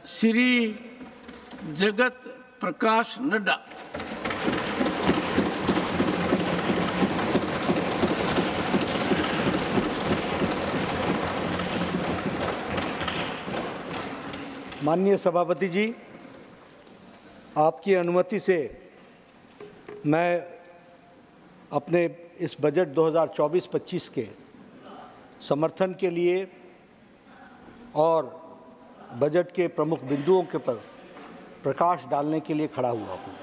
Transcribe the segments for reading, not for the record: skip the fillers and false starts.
श्री जगत प्रकाश नड्डा। माननीय सभापति जी, आपकी अनुमति से मैं अपने इस बजट 2024-25 के समर्थन के लिए और बजट के प्रमुख बिंदुओं के पर प्रकाश डालने के लिए खड़ा हुआ हूँ।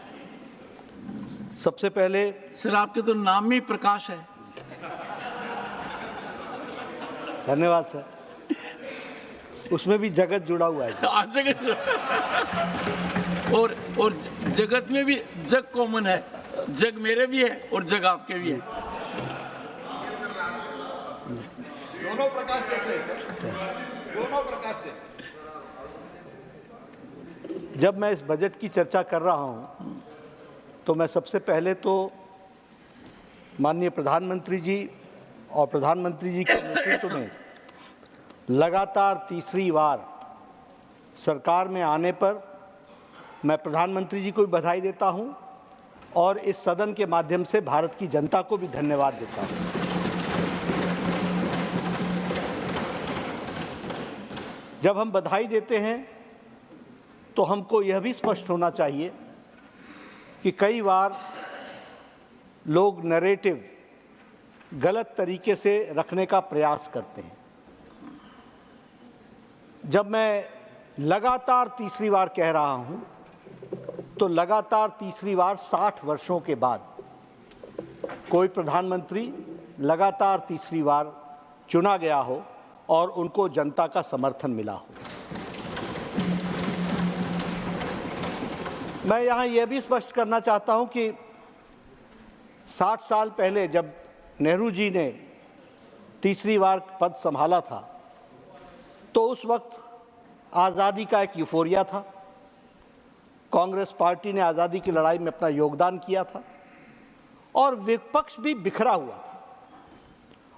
सबसे पहले सर, आपके तो नाम ही प्रकाश है। धन्यवाद सर। उसमें भी जगत जुड़ा हुआ है। जगत और जगत में भी जग कॉमन है। जग मेरे भी है और जग आपके भी है। दोनों प्रकाश देते हैं सर, दोनों प्रकाश देते हैं। जब मैं इस बजट की चर्चा कर रहा हूं तो मैं सबसे पहले तो माननीय प्रधानमंत्री जी और प्रधानमंत्री जी के नेतृत्व में लगातार तीसरी बार सरकार में आने पर मैं प्रधानमंत्री जी को भी बधाई देता हूं और इस सदन के माध्यम से भारत की जनता को भी धन्यवाद देता हूं। जब हम बधाई देते हैं तो हमको यह भी स्पष्ट होना चाहिए कि कई बार लोग नैरेटिव गलत तरीके से रखने का प्रयास करते हैं। जब मैं लगातार तीसरी बार कह रहा हूं तो लगातार तीसरी बार 60 वर्षों के बाद कोई प्रधानमंत्री लगातार तीसरी बार चुना गया हो और उनको जनता का समर्थन मिला हो। मैं यहाँ यह भी स्पष्ट करना चाहता हूँ कि 60 साल पहले जब नेहरू जी ने तीसरी बार पद संभाला था तो उस वक्त आज़ादी का एक यूफोरिया था। कांग्रेस पार्टी ने आज़ादी की लड़ाई में अपना योगदान किया था और विपक्ष भी बिखरा हुआ था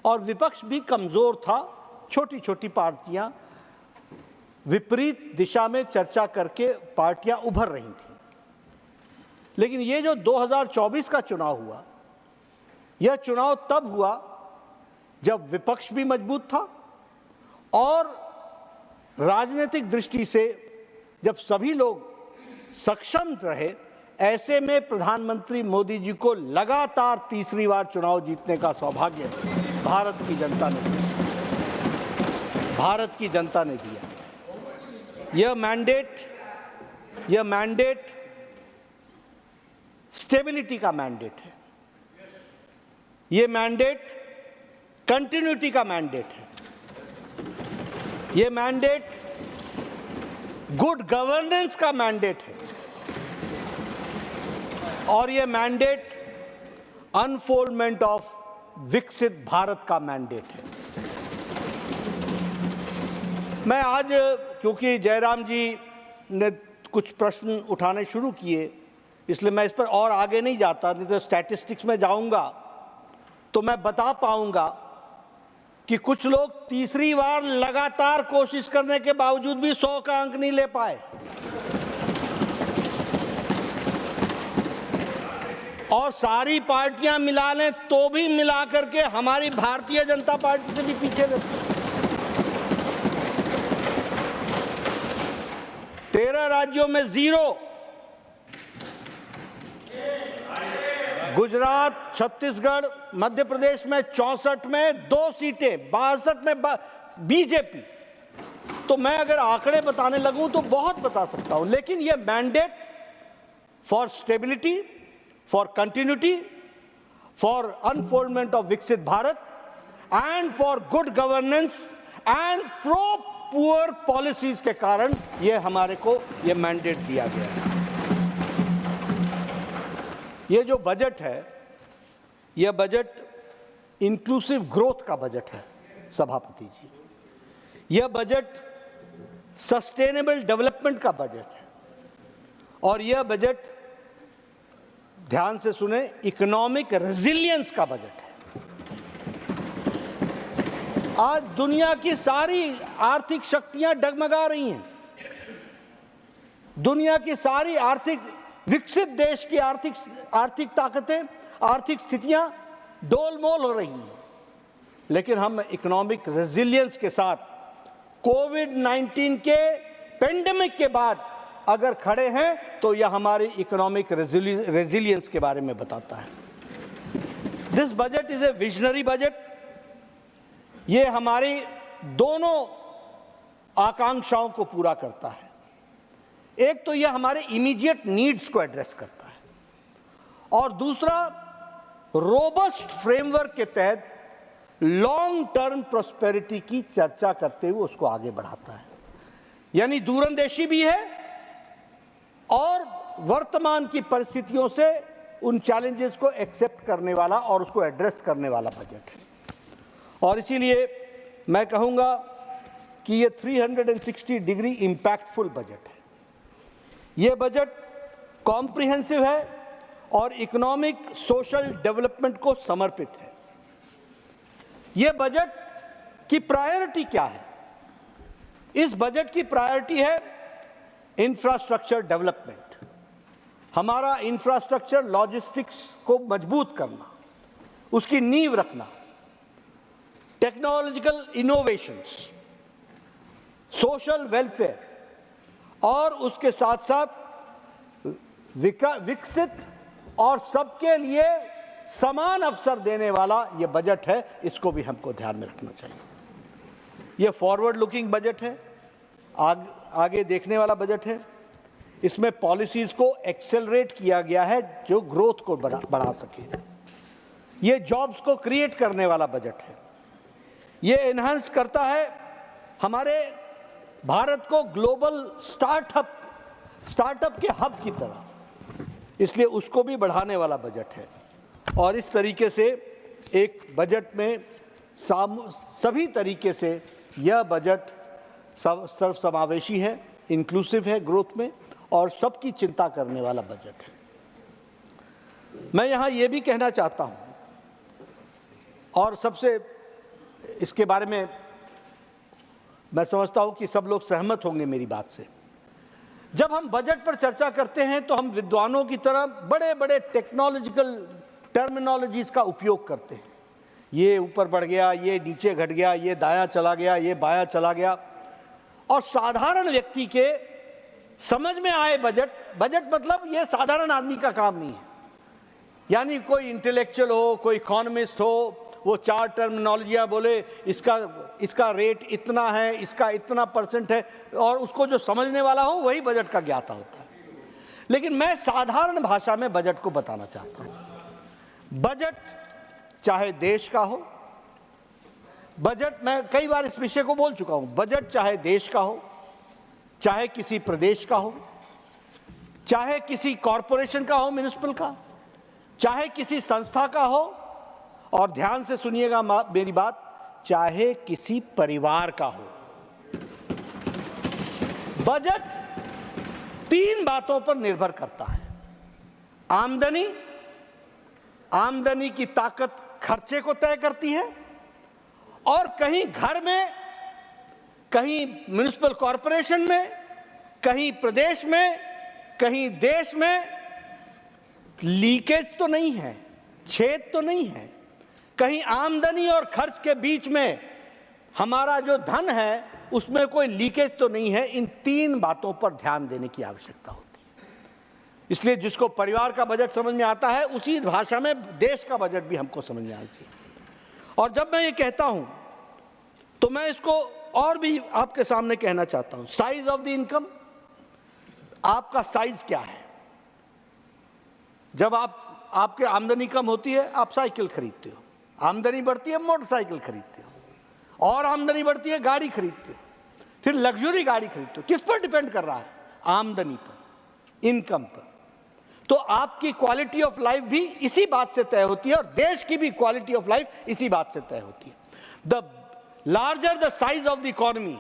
और विपक्ष भी कमज़ोर था। छोटी छोटी पार्टियां विपरीत दिशा में चर्चा करके पार्टियां उभर रही थीं। लेकिन ये जो 2024 का चुनाव हुआ, यह चुनाव तब हुआ जब विपक्ष भी मजबूत था और राजनीतिक दृष्टि से जब सभी लोग सक्षम रहे। ऐसे में प्रधानमंत्री मोदी जी को लगातार तीसरी बार चुनाव जीतने का सौभाग्य भारत की जनता ने दिया। यह मैंडेट स्टेबिलिटी का मैंडेट है। यह मैंडेट कंटिन्यूटी का मैंडेट है। यह मैंडेट गुड गवर्नेंस का मैंडेट है और यह mandate unfoldment of Viksit Bharat का मैंडेट है। मैं आज, क्योंकि जयराम जी ने कुछ प्रश्न उठाने शुरू किए, इसलिए मैं इस पर और आगे नहीं जाता। नहीं तो स्टैटिस्टिक्स में जाऊंगा तो मैं बता पाऊंगा कि कुछ लोग तीसरी बार लगातार कोशिश करने के बावजूद भी 100 का अंक नहीं ले पाए और सारी पार्टियां मिला लें तो भी मिला करके हमारी भारतीय जनता पार्टी से भी पीछे रहती है। 13 राज्यों में 0, गुजरात, छत्तीसगढ़, मध्य प्रदेश में 64 में 2 सीटें, 62 में बीजेपी। तो मैं अगर आंकड़े बताने लगूं तो बहुत बता सकता हूं, लेकिन यह mandate for stability, for continuity, for unfoldment of Viksit Bharat and for good governance and pro poor policies के कारण यह हमारे को यह मैंडेट दिया गया है। ये जो बजट है, यह बजट इंक्लूसिव ग्रोथ का बजट है सभापति जी। यह बजट सस्टेनेबल डेवलपमेंट का बजट है और यह बजट, ध्यान से सुने, इकोनॉमिक रेजिलियंस का बजट है। आज दुनिया की सारी आर्थिक शक्तियां डगमगा रही हैं। दुनिया की सारी विकसित देश की आर्थिक ताकतें, आर्थिक स्थितियां डोलमोल हो रही हैं, लेकिन हम इकोनॉमिक रेजिलियंस के साथ कोविड-19 के पेंडेमिक के बाद अगर खड़े हैं तो यह हमारी इकोनॉमिक रेजिलियंस के बारे में बताता है। This budget is a visionary budget. ये हमारी दोनों आकांक्षाओं को पूरा करता है। एक तो यह हमारे इमीडिएट नीड्स को एड्रेस करता है, और दूसरा रोबस्ट फ्रेमवर्क के तहत लॉन्ग टर्म प्रोस्पेरिटी की चर्चा करते हुए उसको आगे बढ़ाता है। यानी दूरंदेशी भी है और वर्तमान की परिस्थितियों से उन चैलेंजेस को एक्सेप्ट करने वाला और उसको एड्रेस करने वाला बजट है। और इसीलिए मैं कहूंगा कि ये 360 डिग्री इंपैक्टफुल बजट है। ये बजट कॉम्प्रिहेंसिव है और इकोनॉमिक सोशल डेवलपमेंट को समर्पित है। ये बजट की प्रायोरिटी क्या है? इस बजट की प्रायोरिटी है इंफ्रास्ट्रक्चर डेवलपमेंट। हमारा इंफ्रास्ट्रक्चर लॉजिस्टिक्स को मजबूत करना, उसकी नींव रखना, टेक्नोलॉजिकल इनोवेशंस, सोशल वेलफेयर और उसके साथ साथ विकसित और सबके लिए समान अवसर देने वाला ये बजट है। इसको भी हमको ध्यान में रखना चाहिए। ये फॉरवर्ड लुकिंग बजट है, आगे देखने वाला बजट है। इसमें पॉलिसीज को एक्सेलरेट किया गया है जो ग्रोथ को बढ़ा सके। ये जॉब्स को क्रिएट करने वाला बजट है। ये एनहांस करता है हमारे भारत को ग्लोबल स्टार्टअप के हब की तरह, इसलिए उसको भी बढ़ाने वाला बजट है। और इस तरीके से एक बजट में सभी तरीके से यह बजट सर्वसमावेशी है, इंक्लूसिव है ग्रोथ में, और सबकी चिंता करने वाला बजट है। मैं यहाँ ये भी कहना चाहता हूँ, और सबसे इसके बारे में मैं समझता हूँ कि सब लोग सहमत होंगे मेरी बात से। जब हम बजट पर चर्चा करते हैं तो हम विद्वानों की तरह बड़े बड़े टेक्नोलॉजिकल टर्मिनोलॉजीज का उपयोग करते हैं। ये ऊपर बढ़ गया, ये नीचे घट गया, ये दायां चला गया, ये बायां चला गया, और साधारण व्यक्ति के समझ में आए बजट मतलब ये साधारण आदमी का काम नहीं है। यानी कोई इंटेलेक्चुअल हो, कोई इकोनॉमिस्ट हो, वो चार टर्मिनोलॉजियाँ बोले, इसका रेट इतना है, इसका इतना % है, और उसको जो समझने वाला हो वही बजट का ज्ञाता होता है। लेकिन मैं साधारण भाषा में बजट को बताना चाहता हूँ। बजट चाहे देश का हो, बजट, मैं कई बार इस विषय को बोल चुका हूँ, बजट चाहे देश का हो, चाहे किसी प्रदेश का हो, चाहे किसी कॉरपोरेशन का हो, म्युनिसिपल का, चाहे किसी संस्था का हो, और ध्यान से सुनिएगा मेरी बात, चाहे किसी परिवार का हो, बजट 3 बातों पर निर्भर करता है। आमदनी की ताकत खर्चे को तय करती है, और कहीं घर में, कहीं म्युनिसिपल कॉरपोरेशन में, कहीं प्रदेश में, कहीं देश में लीकेज तो नहीं है, छेद तो नहीं है, कहीं आमदनी और खर्च के बीच में हमारा जो धन है उसमें कोई लीकेज तो नहीं है। इन 3 बातों पर ध्यान देने की आवश्यकता होती है। इसलिए जिसको परिवार का बजट समझ में आता है, उसी भाषा में देश का बजट भी हमको समझ में आना चाहिए। और जब मैं ये कहता हूं तो मैं इसको और भी आपके सामने कहना चाहता हूं। साइज ऑफ द इनकम, आपका साइज क्या है? जब आपके आमदनी कम होती है, आप साइकिल खरीदते हो, आमदनी बढ़ती है मोटरसाइकिल खरीदते हो, और आमदनी बढ़ती है गाड़ी खरीदते हो, फिर लग्जरी गाड़ी खरीदते हो। किस पर डिपेंड कर रहा है? आमदनी पर, इनकम पर। तो आपकी क्वालिटी ऑफ लाइफ भी इसी बात से तय होती है, और देश की भी क्वालिटी ऑफ लाइफ इसी बात से तय होती है। The larger the size of the economy,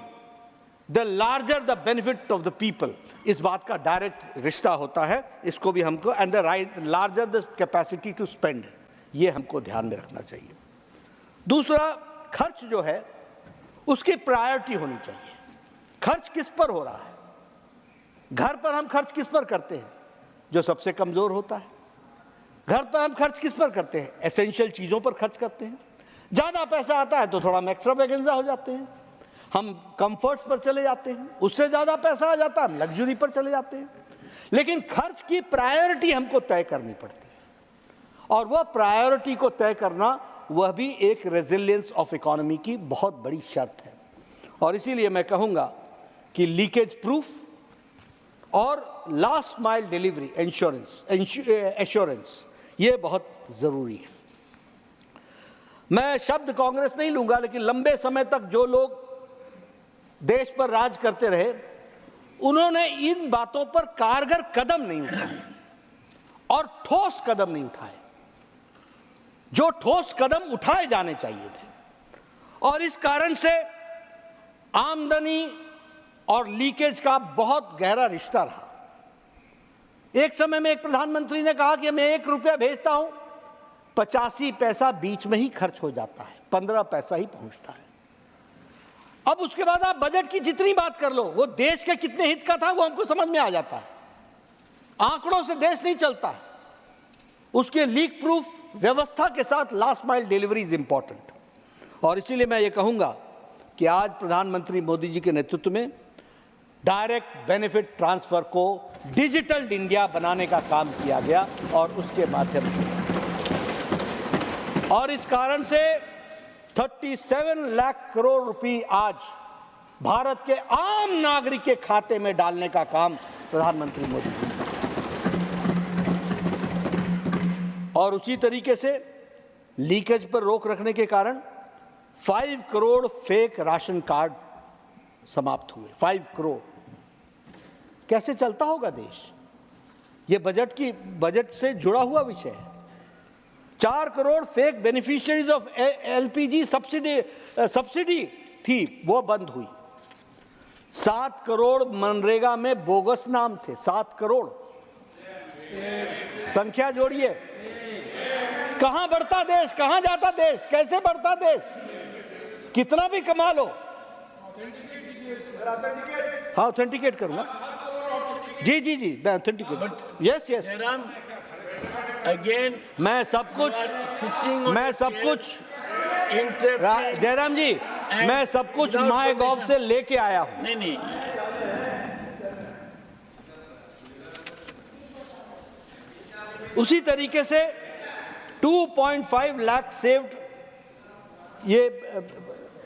the larger the benefit of the people. इस बात का डायरेक्ट रिश्ता होता है, इसको भी हमको, and the larger the capacity to spend, ये हमको ध्यान में रखना चाहिए। दूसरा, खर्च जो है उसकी प्रायोरिटी होनी चाहिए। खर्च किस पर हो रहा है? घर पर हम खर्च किस पर करते हैं? जो सबसे कमजोर होता है। घर पर हम खर्च किस पर करते हैं? एसेंशियल चीजों पर खर्च करते हैं। ज्यादा पैसा आता है तो थोड़ा हम एक्स्ट्रावेगेंजा हो जाते हैं, हम कंफर्ट्स पर चले जाते हैं। उससे ज्यादा पैसा आ जाता है हम लग्जरी पर चले जाते हैं। लेकिन खर्च की प्रायोरिटी हमको तय करनी पड़ती है, और वह प्रायोरिटी को तय करना वह भी एक रेजिलियंस ऑफ इकोनॉमी की बहुत बड़ी शर्त है। और इसीलिए मैं कहूंगा कि लीकेज प्रूफ और लास्ट माइल डिलीवरी एश्योरेंस ये बहुत जरूरी है। मैं शब्द कांग्रेस नहीं लूंगा, लेकिन लंबे समय तक जो लोग देश पर राज करते रहे उन्होंने इन बातों पर कारगर कदम नहीं उठाए और ठोस कदम नहीं उठाए जो ठोस कदम उठाए जाने चाहिए थे। और इस कारण से आमदनी और लीकेज का बहुत गहरा रिश्ता रहा। एक समय में एक प्रधानमंत्री ने कहा कि मैं 1 रुपया भेजता हूं, 85 पैसा बीच में ही खर्च हो जाता है, 15 पैसा ही पहुंचता है। अब उसके बाद आप बजट की जितनी बात कर लो, वो देश के कितने हित का था वो हमको समझ में आ जाता है। आंकड़ों से देश नहीं चलता है। उसके लीक प्रूफ व्यवस्था के साथ last mile delivery is important. और इसीलिए मैं ये कहूंगा कि आज प्रधानमंत्री मोदी जी के नेतृत्व में डायरेक्ट बेनिफिट ट्रांसफर को डिजिटल इंडिया बनाने का काम किया गया, और उसके माध्यम से और इस कारण से 37 लाख करोड़ रुपए आज भारत के आम नागरिक के खाते में डालने का काम प्रधानमंत्री मोदी जी ने। और उसी तरीके से लीकेज पर रोक रखने के कारण 5 करोड़ फेक राशन कार्ड समाप्त हुए। 5 करोड़। कैसे चलता होगा देश? यह बजट से जुड़ा हुआ विषय है। 4 crore fake beneficiaries of LPG subsidy थी, वो बंद हुई। 7 करोड़ मनरेगा में बोगस नाम थे। 7 करोड़। संख्या जोड़िए। कहां बढ़ता देश, कहां जाता देश, कैसे बढ़ता देश? कितना भी कमा लो। हाँ, ऑथेंटिकेट करूंगा। जी जी जी, मैं ऑथेंटिकेट। Yes yes. अगेन मैं सब कुछ जयराम जी, मैं सब कुछ माय गॉव से लेके आया हूं। नहीं, उसी तरीके से 2.5 लाख सेव्ड, ये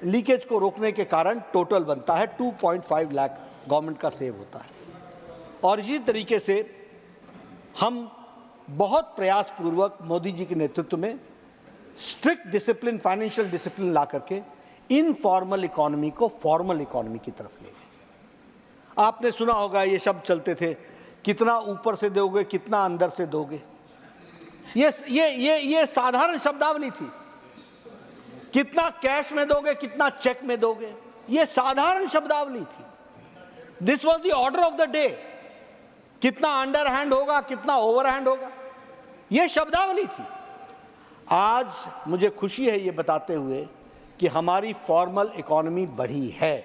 लीकेज को रोकने के कारण टोटल बनता है 2.5 लाख गवर्नमेंट का सेव होता है। और इसी तरीके से हम बहुत प्रयास पूर्वक मोदी जी के नेतृत्व में स्ट्रिक्ट डिसिप्लिन, फाइनेंशियल डिसिप्लिन ला करके इनफॉर्मल इकोनॉमी को फॉर्मल इकोनॉमी की तरफ ले गए। आपने सुना होगा ये शब्द चलते थे, कितना ऊपर से दोगे, कितना अंदर से दोगे। ये साधारण शब्दावली थी। कितना कैश में दोगे, कितना चेक में दोगे, ये साधारण शब्दावली थी। This was the order of the day. कितना अंडर हैंड होगा, कितना ओवर हैंड होगा, यह शब्दावली थी। आज मुझे खुशी है ये बताते हुए कि हमारी फॉर्मल इकोनॉमी बढ़ी है।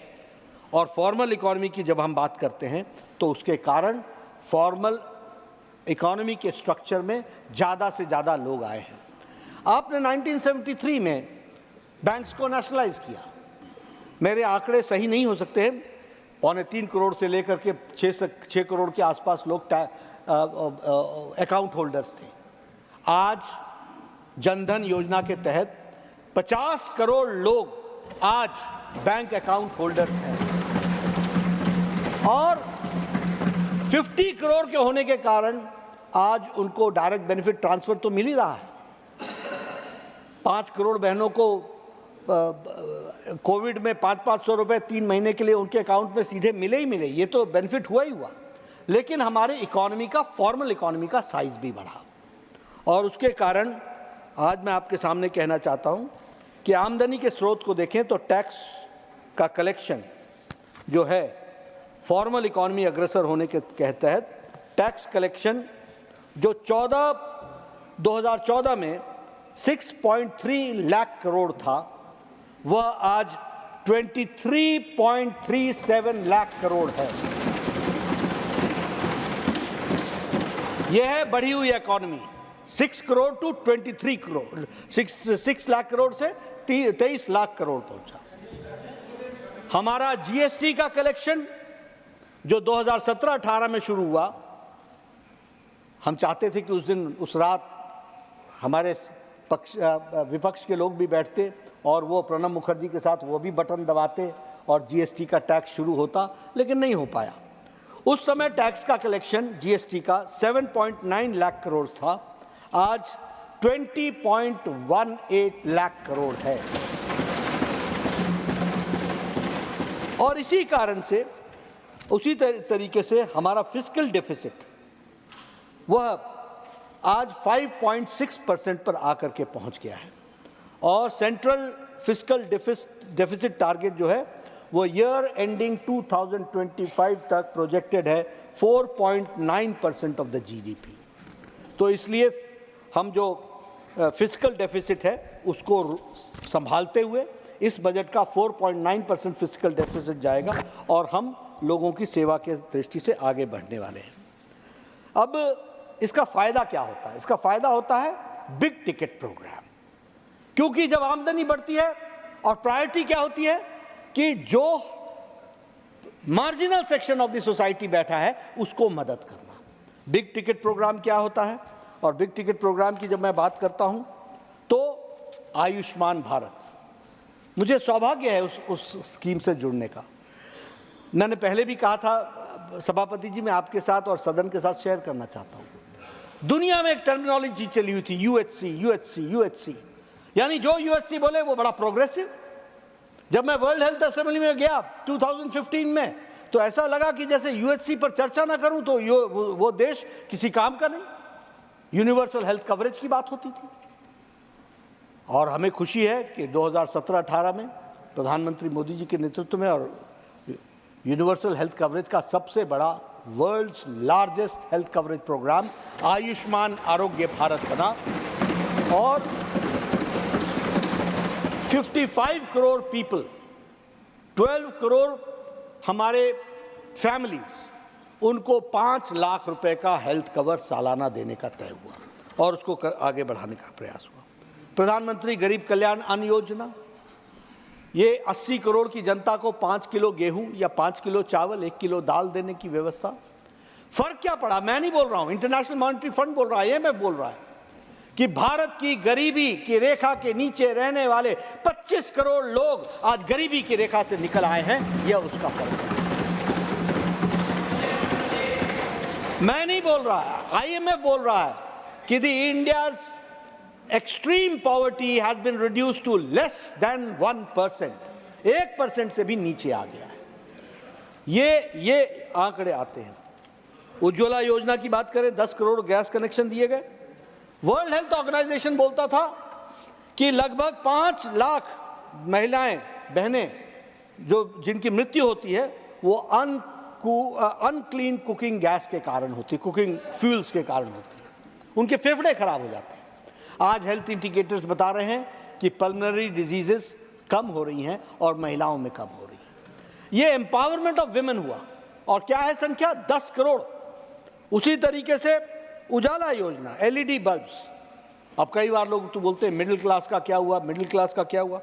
और फॉर्मल इकोनॉमी की जब हम बात करते हैं तो उसके कारण फॉर्मल इकोनॉमी के स्ट्रक्चर में ज़्यादा से ज़्यादा लोग आए हैं। आपने 1973 में बैंक्स को नेशनलाइज किया। मेरे आंकड़े सही नहीं हो सकते हैं, 3.25 करोड़ से लेकर के 6 करोड़ के आसपास लोग अकाउंट होल्डर्स थे। आज जनधन योजना के तहत 50 करोड़ लोग आज बैंक अकाउंट होल्डर्स हैं, और 50 करोड़ के होने के कारण आज उनको डायरेक्ट बेनिफिट ट्रांसफर तो मिल ही रहा है। 5 करोड़ बहनों को कोविड में 500-500 रुपए 3 महीने के लिए उनके अकाउंट में सीधे मिले ही मिले। ये तो बेनिफिट हुआ ही हुआ। लेकिन हमारे इकोनॉमी का, फॉर्मल इकोनॉमी का साइज भी बढ़ा, और उसके कारण आज मैं आपके सामने कहना चाहता हूं कि आमदनी के स्रोत को देखें तो टैक्स का कलेक्शन जो है, फॉर्मल इकोनॉमी अग्रसर होने के तहत टैक्स कलेक्शन जो 2014 में 6.3 लाख करोड़ था, वह आज 23.37 लाख करोड़ है। यह है बढ़ी हुई इकोनॉमी, 6 करोड़ टू 23 करोड़, 6 लाख करोड़ से 23 लाख करोड़ पहुंचा। हमारा जीएसटी का कलेक्शन जो 2017-18 में शुरू हुआ, हम चाहते थे कि उस दिन उस रात हमारे विपक्ष के लोग भी बैठते और वो प्रणब मुखर्जी के साथ वो भी बटन दबाते और जीएसटी का टैक्स शुरू होता, लेकिन नहीं हो पाया। उस समय टैक्स का कलेक्शन जीएसटी का 7.9 लाख करोड़ था, आज 20.18 लाख करोड़ है। और इसी कारण से, उसी तरीके से हमारा फिस्कल डेफिसिट वह आज 5.6% पर आकर के पहुंच गया है और सेंट्रल फिस्कल डेफिसिट टारगेट जो है वो ईयर एंडिंग 2025 तक प्रोजेक्टेड है 4.9% ऑफ द जीडीपी। तो इसलिए हम जो फिस्कल डेफिसिट है उसको संभालते हुए इस बजट का 4.9% फिस्कल डेफिसिट जाएगा और हम लोगों की सेवा के दृष्टि से आगे बढ़ने वाले हैं। अब इसका फायदा क्या होता है? इसका फायदा होता है बिग टिकट प्रोग्राम, क्योंकि जब आमदनी बढ़ती है और प्रायोरिटी क्या होती है कि जो marginal section of the society बैठा है उसको मदद करना। बिग टिकट प्रोग्राम क्या होता है? और बिग टिकट प्रोग्राम की जब मैं बात करता हूं तो आयुष्मान भारत, मुझे सौभाग्य है उस स्कीम से जुड़ने का। मैंने पहले भी कहा था सभापति जी, मैं आपके साथ और सदन के साथ शेयर करना चाहता हूं। दुनिया में एक टर्मिनोलॉजी चली हुई थी, यूएचसी, यानी जो यूएचसी बोले वो बड़ा प्रोग्रेसिव। जब मैं वर्ल्ड हेल्थ असेंबली में गया 2015 में, तो ऐसा लगा कि जैसे यूएचसी पर चर्चा ना करूं तो वो देश किसी काम का नहीं। यूनिवर्सल हेल्थ कवरेज की बात होती थी और हमें खुशी है कि 2017-18 में प्रधानमंत्री मोदी जी के नेतृत्व में और यूनिवर्सल हेल्थ कवरेज का सबसे बड़ा world's largest health coverage programme Ayushman Arogya Bharat बना और 55 करोड़ पीपल, 12 करोड़ हमारे फैमिलीज, उनको 5 लाख रुपए का हेल्थ कवर सालाना देने का तय हुआ और उसको आगे बढ़ाने का प्रयास हुआ। प्रधानमंत्री गरीब कल्याण अन्न योजना, ये 80 करोड़ की जनता को 5 किलो गेहूं या 5 किलो चावल, 1 किलो दाल देने की व्यवस्था। फर्क क्या पड़ा? मैं नहीं बोल रहा हूं, इंटरनेशनल मॉनेटरी फंड बोल रहा है, IMF बोल रहा है कि भारत की गरीबी की रेखा के नीचे रहने वाले 25 करोड़ लोग आज गरीबी की रेखा से निकल आए हैं। यह उसका फर्क है। मैं नहीं बोल रहा, IMF बोल रहा है कि the India's extreme poverty has been reduced to less than 1%, 1% से भी नीचे आ गया है। ये आंकड़े आते हैं। उज्ज्वला योजना की बात करें, 10 करोड़ गैस कनेक्शन दिए गए। वर्ल्ड हेल्थ ऑर्गेनाइजेशन बोलता था कि लगभग 5 लाख महिलाएं, बहनें जिनकी मृत्यु होती है वो अनक्लीन कुकिंग गैस के कारण होती है, कुकिंग फ्यूल्स के कारण होती है, उनके फेफड़े खराब हो जाते हैं। आज हेल्थ इंडिकेटर्स बता रहे हैं कि पल्मोनरी डिजीजेस कम हो रही हैं और महिलाओं में कम हो रही हैं। ये एम्पावरमेंट ऑफ विमेन हुआ। और क्या है संख्या? 10 करोड़। उसी तरीके से उजाला योजना, LED बल्ब्स। अब कई बार लोग तो बोलते हैं मिडिल क्लास का क्या हुआ, मिडिल क्लास का क्या हुआ?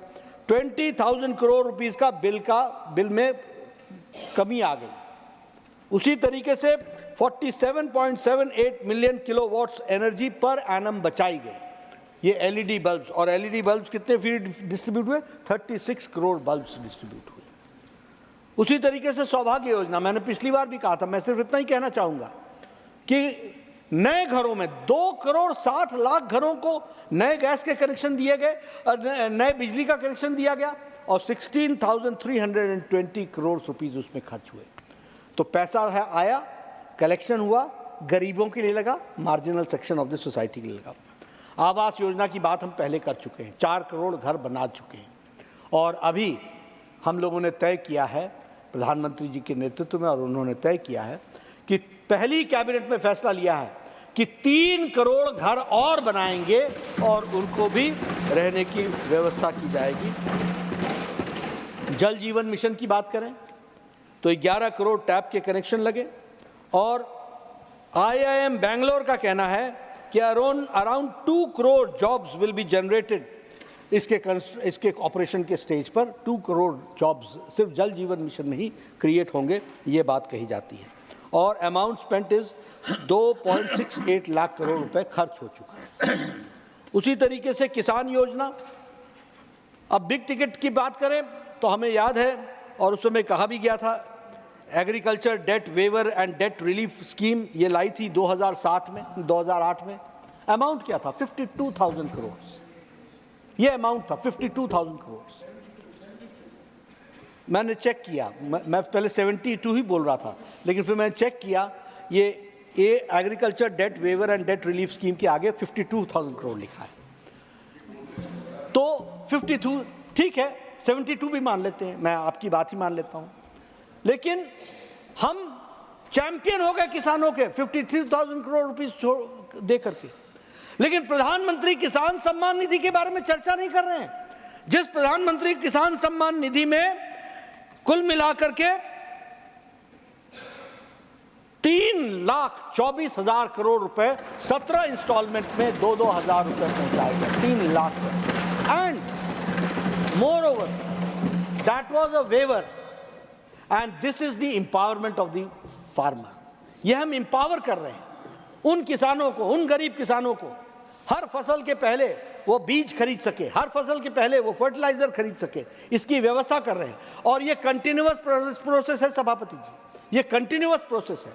20,000 करोड़ रुपीस का बिल में कमी आ गई। उसी तरीके से 47.78 million kilowatts energy per annum बचाई गई। ये LED बल्ब्स। और LED बल्ब्स कितने फीड डिस्ट्रीब्यूट हुए? 36 करोड़ बल्ब्स डिस्ट्रीब्यूट हुए। उसी तरीके से सौभाग्य योजना, मैंने पिछली बार भी कहा था, मैं सिर्फ इतना ही कहना चाहूंगा कि नए घरों में 2 करोड़ 60 लाख घरों को नए गैस के कनेक्शन दिए गए, नए बिजली का कनेक्शन दिया गया और 16,320 करोड़ रुपीस उसमें खर्च हुए। तो पैसा है आया, कलेक्शन हुआ, गरीबों के लिए लगा, marginal section of the society के लिए लगा। आवास योजना की बात हम पहले कर चुके हैं, 4 करोड़ घर बना चुके हैं और अभी हम लोगों ने तय किया है, प्रधानमंत्री जी के नेतृत्व में, और उन्होंने तय किया है कि पहली कैबिनेट में फैसला लिया है कि 3 करोड़ घर और बनाएंगे और उनको भी रहने की व्यवस्था की जाएगी। जल जीवन मिशन की बात करें तो 11 करोड़ टैप के कनेक्शन लगे और IIM बेंगलोर का कहना है कि around 2 crore jobs will be generated इसके ऑपरेशन के स्टेज पर 2 करोड़ जॉब्स सिर्फ जल जीवन मिशन में ही क्रिएट होंगे, ये बात कही जाती है। और amount spent is 2.68 lakh crore रुपए खर्च हो चुका है। उसी तरीके से किसान योजना, अब बिग टिकट की बात करें तो हमें याद है और उस समय कहा भी गया था, agriculture debt waiver and debt relief scheme ये लाई थी 2008 में। अमाउंट क्या था? 52,000 करोड़। ये अमाउंट था 52,000 करोड़। मैंने चेक किया, मैं पहले 72 ही बोल रहा था, लेकिन फिर मैंने चेक किया, ये agriculture debt waiver and debt relief scheme के आगे 52,000 करोड़ लिखा है। तो 52 ठीक है, 72 भी मान लेते हैं, मैं आपकी बात ही मान लेता हूं, लेकिन हम चैंपियन हो गए किसानों के 53,000 करोड़ रुपए दे करके, लेकिन प्रधानमंत्री किसान सम्मान निधि के बारे में चर्चा नहीं कर रहे हैं। जिस प्रधानमंत्री किसान सम्मान निधि में कुल मिलाकर के 3,24,000 करोड़ रुपए 17 इंस्टॉलमेंट में 2-2 हजार रुपए पहुंचाए गए, 3 lakh. And moreover that was a waiver and this is the empowerment of the farmer. यह हम एम्पावर कर रहे हैं उन किसानों को, उन गरीब किसानों को, हर फसल के पहले वो बीज खरीद सके, हर फसल के पहले वो फर्टिलाइजर खरीद सके, इसकी व्यवस्था कर रहे हैं। और ये कंटिन्यूअस प्रोसेस है सभापति जी, ये कंटिन्यूअस प्रोसेस है।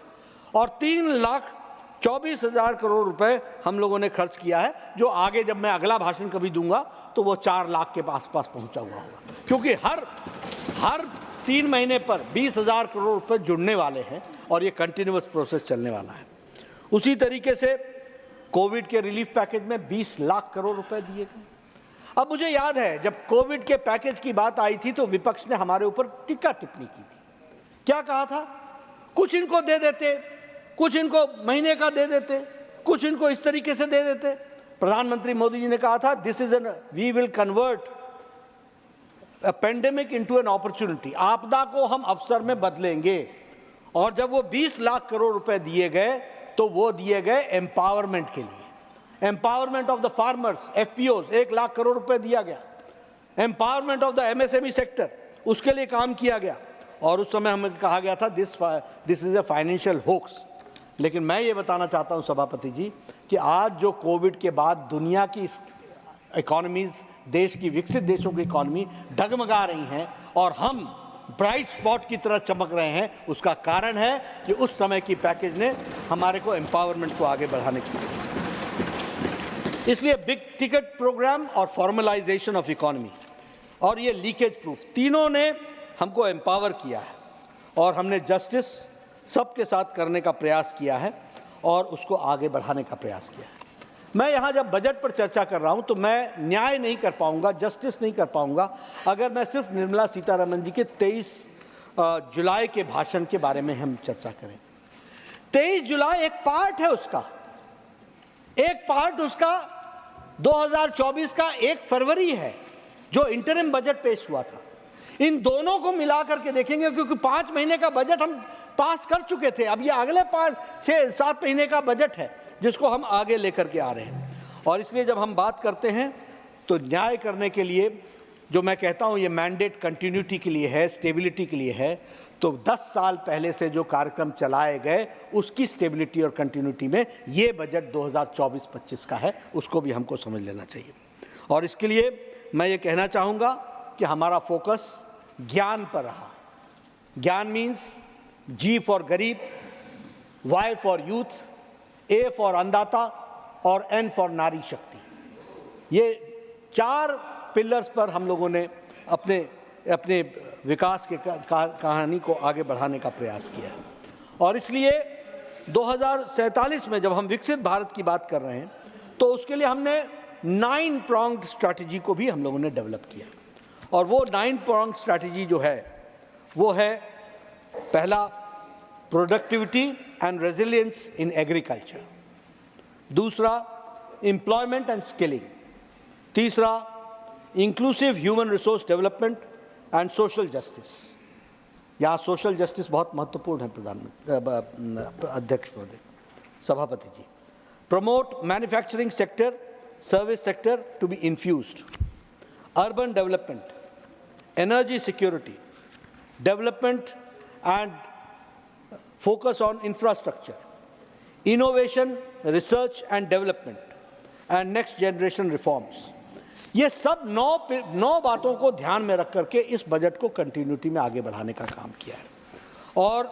और 3,24,000 करोड़ रुपए हम लोगों ने खर्च किया है, जो आगे जब मैं अगला भाषण कभी दूंगा तो वो 4 लाख के आसपास पहुंचा हुआ होगा, क्योंकि हर 3 महीने पर 20,000 करोड़ रुपए जुड़ने वाले हैं और ये कंटिन्यूअस प्रोसेस चलने वाला है। उसी तरीके से कोविड के रिलीफ पैकेज में 20 लाख करोड़ रुपए दिए गए। अब मुझे याद है जब कोविड के पैकेज की बात आई थी तो विपक्ष ने हमारे ऊपर टिक्का टिप्पणी की थी। क्या कहा था? कुछ इनको दे देते, कुछ इनको महीने का दे देते, कुछ इनको इस तरीके से दे देते। प्रधानमंत्री मोदी जी ने कहा था, this is an we will convert a pandemic into an opportunity, आपदा को हम अवसर में बदलेंगे। और जब वो 20 लाख करोड़ रुपए दिए गए तो वो दिए गए एम्पावरमेंट के लिए, empowerment of the farmers, FPOs 1 lakh crore रुपए दिया गया, empowerment of the MSME sector, उसके लिए काम किया गया। और उस समय हमें कहा गया था this is a financial hoax. लेकिन मैं ये बताना चाहता हूं सभापति जी कि आज जो कोविड के बाद दुनिया की इकोनॉमीज, देश की विकसित देशों की इकोनॉमी डगमगा रही हैं और हम ब्राइट स्पॉट की तरह चमक रहे हैं, उसका कारण है कि उस समय की पैकेज ने हमारे को एम्पावरमेंट को आगे बढ़ाने की। इसलिए बिग टिकट प्रोग्राम और फॉर्मलाइजेशन ऑफ इकोनॉमी और ये लीकेज प्रूफ, तीनों ने हमको एम्पावर किया है और हमने जस्टिस सबके साथ करने का प्रयास किया है और उसको आगे बढ़ाने का प्रयास किया है। मैं यहाँ जब बजट पर चर्चा कर रहा हूँ तो मैं न्याय नहीं कर पाऊँगा, जस्टिस नहीं कर पाऊँगा अगर मैं सिर्फ निर्मला सीतारमण जी के 23 जुलाई के भाषण के बारे में हम चर्चा करें। 23 जुलाई एक पार्ट है उसका, एक पार्ट उसका 2024 का 1 फरवरी है जो इंटरिम बजट पेश हुआ था। इन दोनों को मिला करके देखेंगे, क्योंकि 5 महीने का बजट हम पास कर चुके थे, अब ये अगले 5-6-7 महीने का बजट है जिसको हम आगे लेकर के आ रहे हैं। और इसलिए जब हम बात करते हैं तो न्याय करने के लिए, जो मैं कहता हूं ये मैंडेट कंटिन्यूटी के लिए है, स्टेबिलिटी के लिए है, तो 10 साल पहले से जो कार्यक्रम चलाए गए उसकी स्टेबिलिटी और कंटिन्यूटी में ये बजट 2024-25 का है, उसको भी हमको समझ लेना चाहिए। और इसके लिए मैं ये कहना चाहूँगा कि हमारा फोकस ज्ञान पर रहा। ज्ञान मीन्स जी फॉर गरीब, Y for youth, A for अन्नदाता और एन फॉर नारी शक्ति। ये 4 पिलर्स पर हम लोगों ने अपने विकास के कहानी को आगे बढ़ाने का प्रयास किया है। और इसलिए 2047 में जब हम विकसित भारत की बात कर रहे हैं तो उसके लिए हमने 9 pronged स्ट्रैटेजी को भी हम लोगों ने डेवलप किया। और वो 9 pronged स्ट्रैटेजी जो है वो है, पहला productivity and resilience in agriculture, दूसरा एम्प्लॉयमेंट एंड स्किलिंग, तीसरा inclusive human resource development and social justice. यहाँ सोशल जस्टिस बहुत महत्वपूर्ण है प्रधानमंत्री अध्यक्ष महोदय। सभापति जी, promote manufacturing sector, service sector to be infused, urban development, energy security, development and focus on infrastructure, innovation, research and development and next generation reforms. ये सब 9 बातों को ध्यान में रख करके इस बजट को कंटिन्यूटी में आगे बढ़ाने का काम किया है। और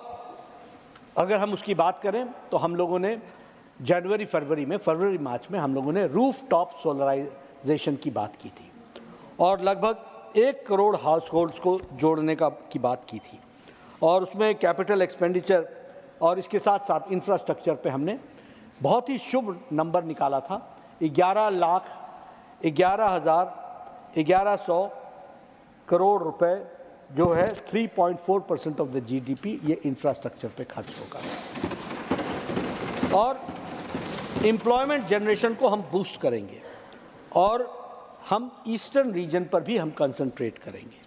अगर हम उसकी बात करें तो हम लोगों ने फरवरी मार्च में हम लोगों ने रूफ टॉप सोलराइजेशन की बात की थी और लगभग 1 करोड़ हाउस होल्ड्स को जोड़ने की बात की थी, और उसमें कैपिटल एक्सपेंडिचर और इसके साथ साथ इंफ्रास्ट्रक्चर पे हमने बहुत ही शुभ नंबर निकाला था। 11,11,100 करोड़ रुपए जो है 3.4% ऑफ द GDP ये इंफ्रास्ट्रक्चर पे खर्च होगा। और एम्प्लॉयमेंट जनरेशन को हम बूस्ट करेंगे और हम ईस्टर्न रीजन पर भी हम कंसंट्रेट करेंगे।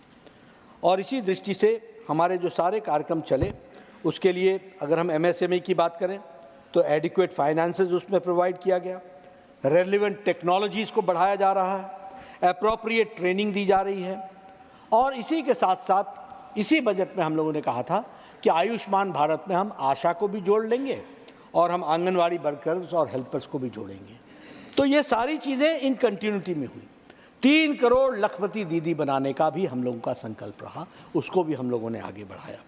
और इसी दृष्टि से हमारे जो सारे कार्यक्रम चले उसके लिए अगर हम MSME की बात करें तो एडिक्वेट फाइनेंसेस उसमें प्रोवाइड किया गया, रेलिवेंट टेक्नोलॉजीज़ को बढ़ाया जा रहा है, एप्रोप्रिएट ट्रेनिंग दी जा रही है। और इसी के साथ साथ इसी बजट में हम लोगों ने कहा था कि आयुष्मान भारत में हम आशा को भी जोड़ लेंगे और हम आंगनवाड़ी वर्कर्स और हेल्पर्स को भी जोड़ेंगे। तो ये सारी चीज़ें इन कंटिन्यूटी में हुई। 3 करोड़ लखपति दीदी बनाने का भी हम लोगों का संकल्प रहा, उसको भी हम लोगों ने आगे बढ़ाया।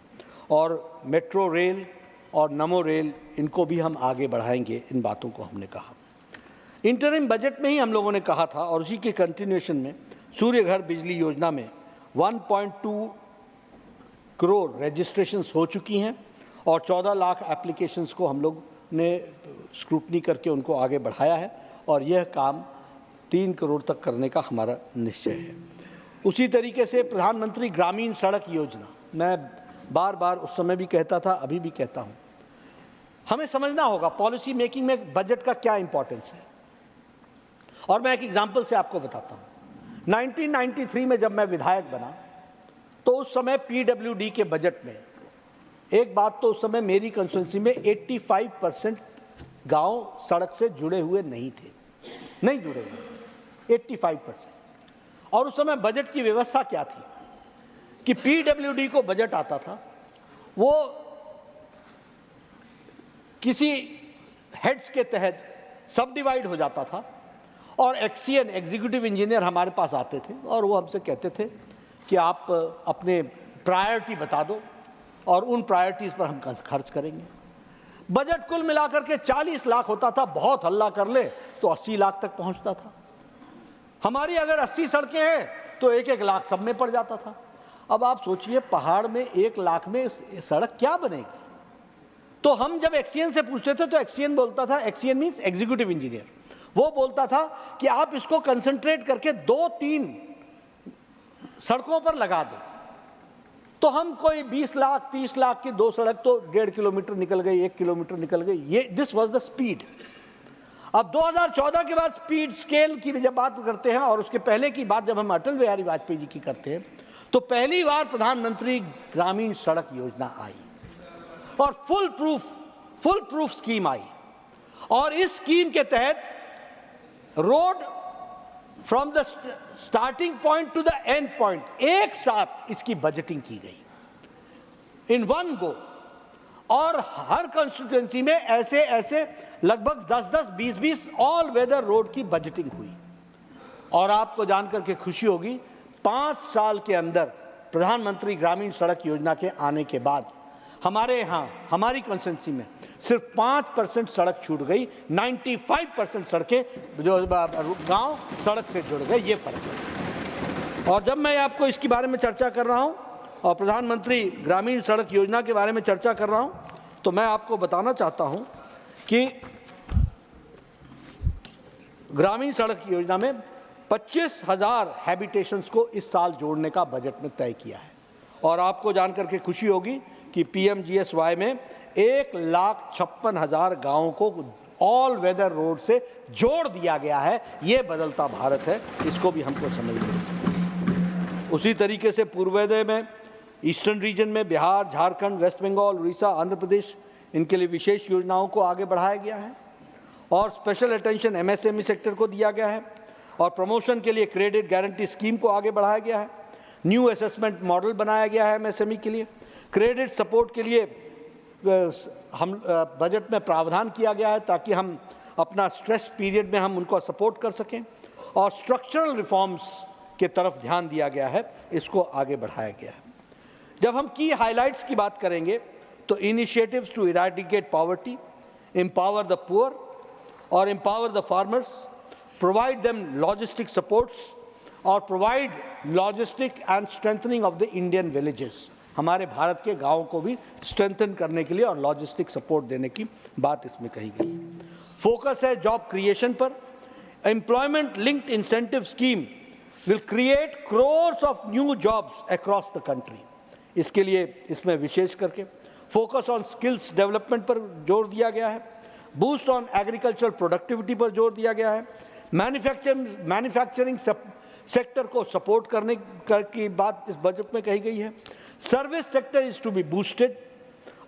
और मेट्रो रेल और नमो रेल इनको भी हम आगे बढ़ाएंगे, इन बातों को हमने कहा। इंटरिम बजट में ही हम लोगों ने कहा था और उसी के कंटिन्यूएशन में सूर्य घर बिजली योजना में 1.2 करोड़ रजिस्ट्रेशंस हो चुकी हैं और 14 लाख एप्लीकेशंस को हम लोग ने स्क्रूटनी करके उनको आगे बढ़ाया है और यह काम 3 करोड़ तक करने का हमारा निश्चय है। उसी तरीके से प्रधानमंत्री ग्रामीण सड़क योजना, मैं बार बार उस समय भी कहता था, अभी भी कहता हूँ, हमें समझना होगा पॉलिसी मेकिंग में बजट का क्या इंपॉर्टेंस है। और मैं एक एग्जांपल से आपको बताता हूँ। 1993 में जब मैं विधायक बना तो उस समय PWD के बजट में एक बात तो उस समय मेरी कंस्टिट्यूंसी में 85% गांव सड़क से जुड़े हुए नहीं जुड़े हुए 85%। और उस समय बजट की व्यवस्था क्या थी कि PWD को बजट आता था, वो किसी हेड्स के तहत सब डिवाइड हो जाता था और एक्सीएन एग्जीक्यूटिव इंजीनियर हमारे पास आते थे और वो हमसे कहते थे कि आप अपने प्रायोरिटी बता दो और उन प्रायोरिटीज़ पर हम खर्च करेंगे। बजट कुल मिलाकर के 40 लाख होता था, बहुत हल्ला कर ले तो 80 लाख तक पहुंचता था। हमारी अगर 80 सड़कें हैं तो 1-1 लाख सब में पड़ जाता था। अब आप सोचिए पहाड़ में 1 लाख में सड़क क्या बनेगी। तो हम जब एक्सीएन से पूछते थे तो एक्सीएन बोलता था, एक्सीएन मीन्स एग्जीक्यूटिव इंजीनियर, वो बोलता था कि आप इसको कंसंट्रेट करके 2-3 सड़कों पर लगा दो। तो हम कोई 20 लाख 30 लाख की 2 सड़क तो 1.5 किलोमीटर निकल गई, 1 किलोमीटर निकल गई। ये दिस वाज द स्पीड। अब 2014 के बाद स्पीड स्केल की जब बात करते हैं और उसके पहले की बात जब हम अटल बिहारी वाजपेयी जी की करते हैं तो पहली बार प्रधानमंत्री ग्रामीण सड़क योजना आई और फुल प्रूफ स्कीम आई। और इस स्कीम के तहत road from the starting point two the end point एक साथ इसकी बजटिंग की गई इन वन गो। और हर कंस्टिट्यूएंसी में ऐसे लगभग 10-10, 20-20 ऑल वेदर रोड की बजटिंग हुई। और आपको जानकर के खुशी होगी 5 साल के अंदर प्रधानमंत्री ग्रामीण सड़क योजना के आने के बाद हमारे यहाँ हमारी कंस्टिट्यूएंसी में सिर्फ 5% सड़क छूट गई, 95% सड़कें जो गांव सड़क से जुड़ गए। ये फर्क है। और जब मैं आपको इसके बारे में चर्चा कर रहा हूं और प्रधानमंत्री ग्रामीण सड़क योजना के बारे में चर्चा कर रहा हूं तो मैं आपको बताना चाहता हूं कि ग्रामीण सड़क योजना में 25,000 हैबिटेशंस को इस साल जोड़ने का बजट में तय किया है। और आपको जानकर के खुशी होगी कि PMGSY में 1,56,000 गाँवों को ऑल वेदर रोड से जोड़ दिया गया है। ये बदलता भारत है, इसको भी हमको समझना। उसी तरीके से पूर्वोदय में ईस्टर्न रीजन में बिहार, झारखंड, वेस्ट बंगाल, उड़ीसा, आंध्र प्रदेश इनके लिए विशेष योजनाओं को आगे बढ़ाया गया है और स्पेशल अटेंशन एमएसएमई सेक्टर को दिया गया है और प्रमोशन के लिए क्रेडिट गारंटी स्कीम को आगे बढ़ाया गया है। न्यू असेसमेंट मॉडल बनाया गया है एमएसएमई के लिए। क्रेडिट सपोर्ट के लिए हम बजट में प्रावधान किया गया है ताकि हम अपना स्ट्रेस पीरियड में हम उनको सपोर्ट कर सकें और स्ट्रक्चरल रिफॉर्म्स के तरफ ध्यान दिया गया है, इसको आगे बढ़ाया गया है। जब हम की हाइलाइट्स की बात करेंगे तो initiatives to eradicate poverty, empower the poor और empower the farmers, provide them logistic supports और provide logistic and strengthening of the Indian villages, हमारे भारत के गांवों को भी स्ट्रेंथन करने के लिए और लॉजिस्टिक सपोर्ट देने की बात इसमें कही गई है। फोकस है जॉब क्रिएशन पर। Employment linked incentive scheme will create crores of new jobs across the country. इसके लिए इसमें विशेष करके फोकस ऑन स्किल्स डेवलपमेंट पर जोर दिया गया है। बूस्ट ऑन एग्रीकल्चरल प्रोडक्टिविटी पर जोर दिया गया है। मैन्युफैक्चरिंग सेक्टर को सपोर्ट करने की बात इस बजट में कही गई है। Service sector is to be boosted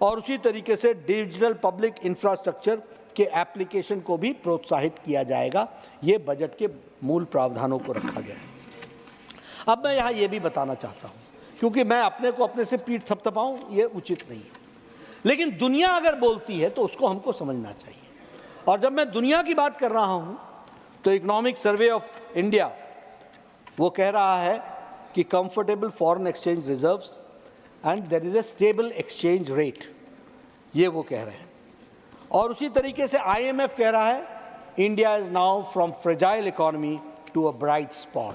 और उसी तरीके से डिजिटल पब्लिक इंफ्रास्ट्रक्चर के एप्लीकेशन को भी प्रोत्साहित किया जाएगा। ये बजट के मूल प्रावधानों को रखा गया है। अब मैं यहाँ ये भी बताना चाहता हूँ, क्योंकि मैं अपने को अपने से पीठ थपथपाऊँ ये उचित नहीं है, लेकिन दुनिया अगर बोलती है तो उसको हमको समझना चाहिए। और जब मैं दुनिया की बात कर रहा हूँ तो इकोनॉमिक सर्वे ऑफ इंडिया वो कह रहा है कि comfortable foreign exchange reserves and there is a stable exchange rate, ये वो कह रहे हैं। और उसी तरीके से आईएमएफ कह रहा है India is now from fragile economy to a bright spot.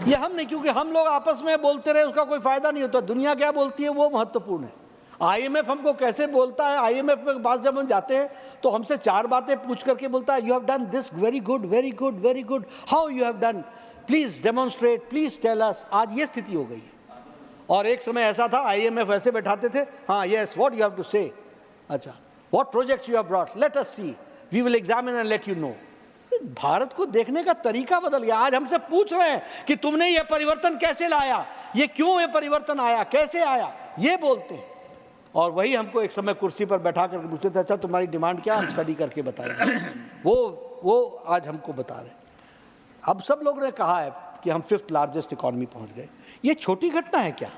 ये हम नहीं, क्योंकि हम लोग आपस में बोलते रहे उसका कोई फायदा नहीं होता, दुनिया क्या बोलती है वो महत्वपूर्ण है। आईएमएफ हमको कैसे बोलता है, आईएमएफ के पास जब हम जाते हैं तो हमसे 4 बातें पूछ करके बोलता है, you have done this very good very good very good, how you have done, please demonstrate, please tell us. आज ये स्थिति हो गई है। और एक समय ऐसा था आईएमएफ ऐसे बैठाते थे, हाँ yes what you have to say, अच्छा what projects you have brought, let us see, we will examine and let you know. भारत को देखने का तरीका बदल गया। आज हमसे पूछ रहे हैं कि तुमने ये परिवर्तन कैसे लाया, ये क्यों ये परिवर्तन आया, कैसे आया, ये बोलते हैं। और वही हमको एक समय कुर्सी पर बैठा करके पूछते थे, अच्छा तुम्हारी डिमांड क्या, हम स्टडी करके बताएंगे। वो आज हमको बता रहे हैं। अब सब लोगों ने कहा है कि हम 5th लार्जेस्ट इकोनॉमी पहुंच गए। ये छोटी घटना है क्या?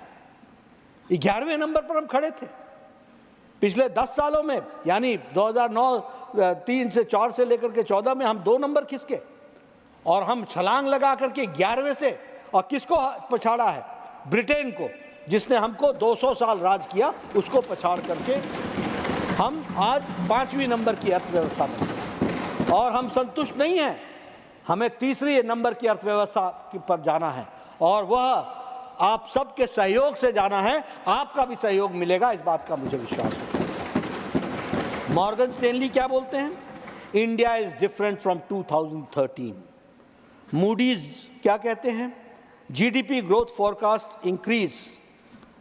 11वें नंबर पर हम खड़े थे। पिछले 10 सालों में यानी 2009 3 से 4 से लेकर के 14 में हम 2 नंबर खिसके और हम छलांग लगा करके 11वें से, और किसको पछाड़ा है? ब्रिटेन को, जिसने हमको 200 साल राज किया, उसको पछाड़ करके हम आज 5वीं नंबर की अर्थव्यवस्था में। और हम संतुष्ट नहीं हैं, हमें 3रे नंबर की अर्थव्यवस्था पर जाना है और वह आप सबके सहयोग से जाना है। आपका भी सहयोग मिलेगा, इस बात का मुझे विश्वास है। मॉर्गन स्टैनली क्या बोलते हैं? India is different from 2013। Moody's क्या कहते हैं? GDP growth forecast increase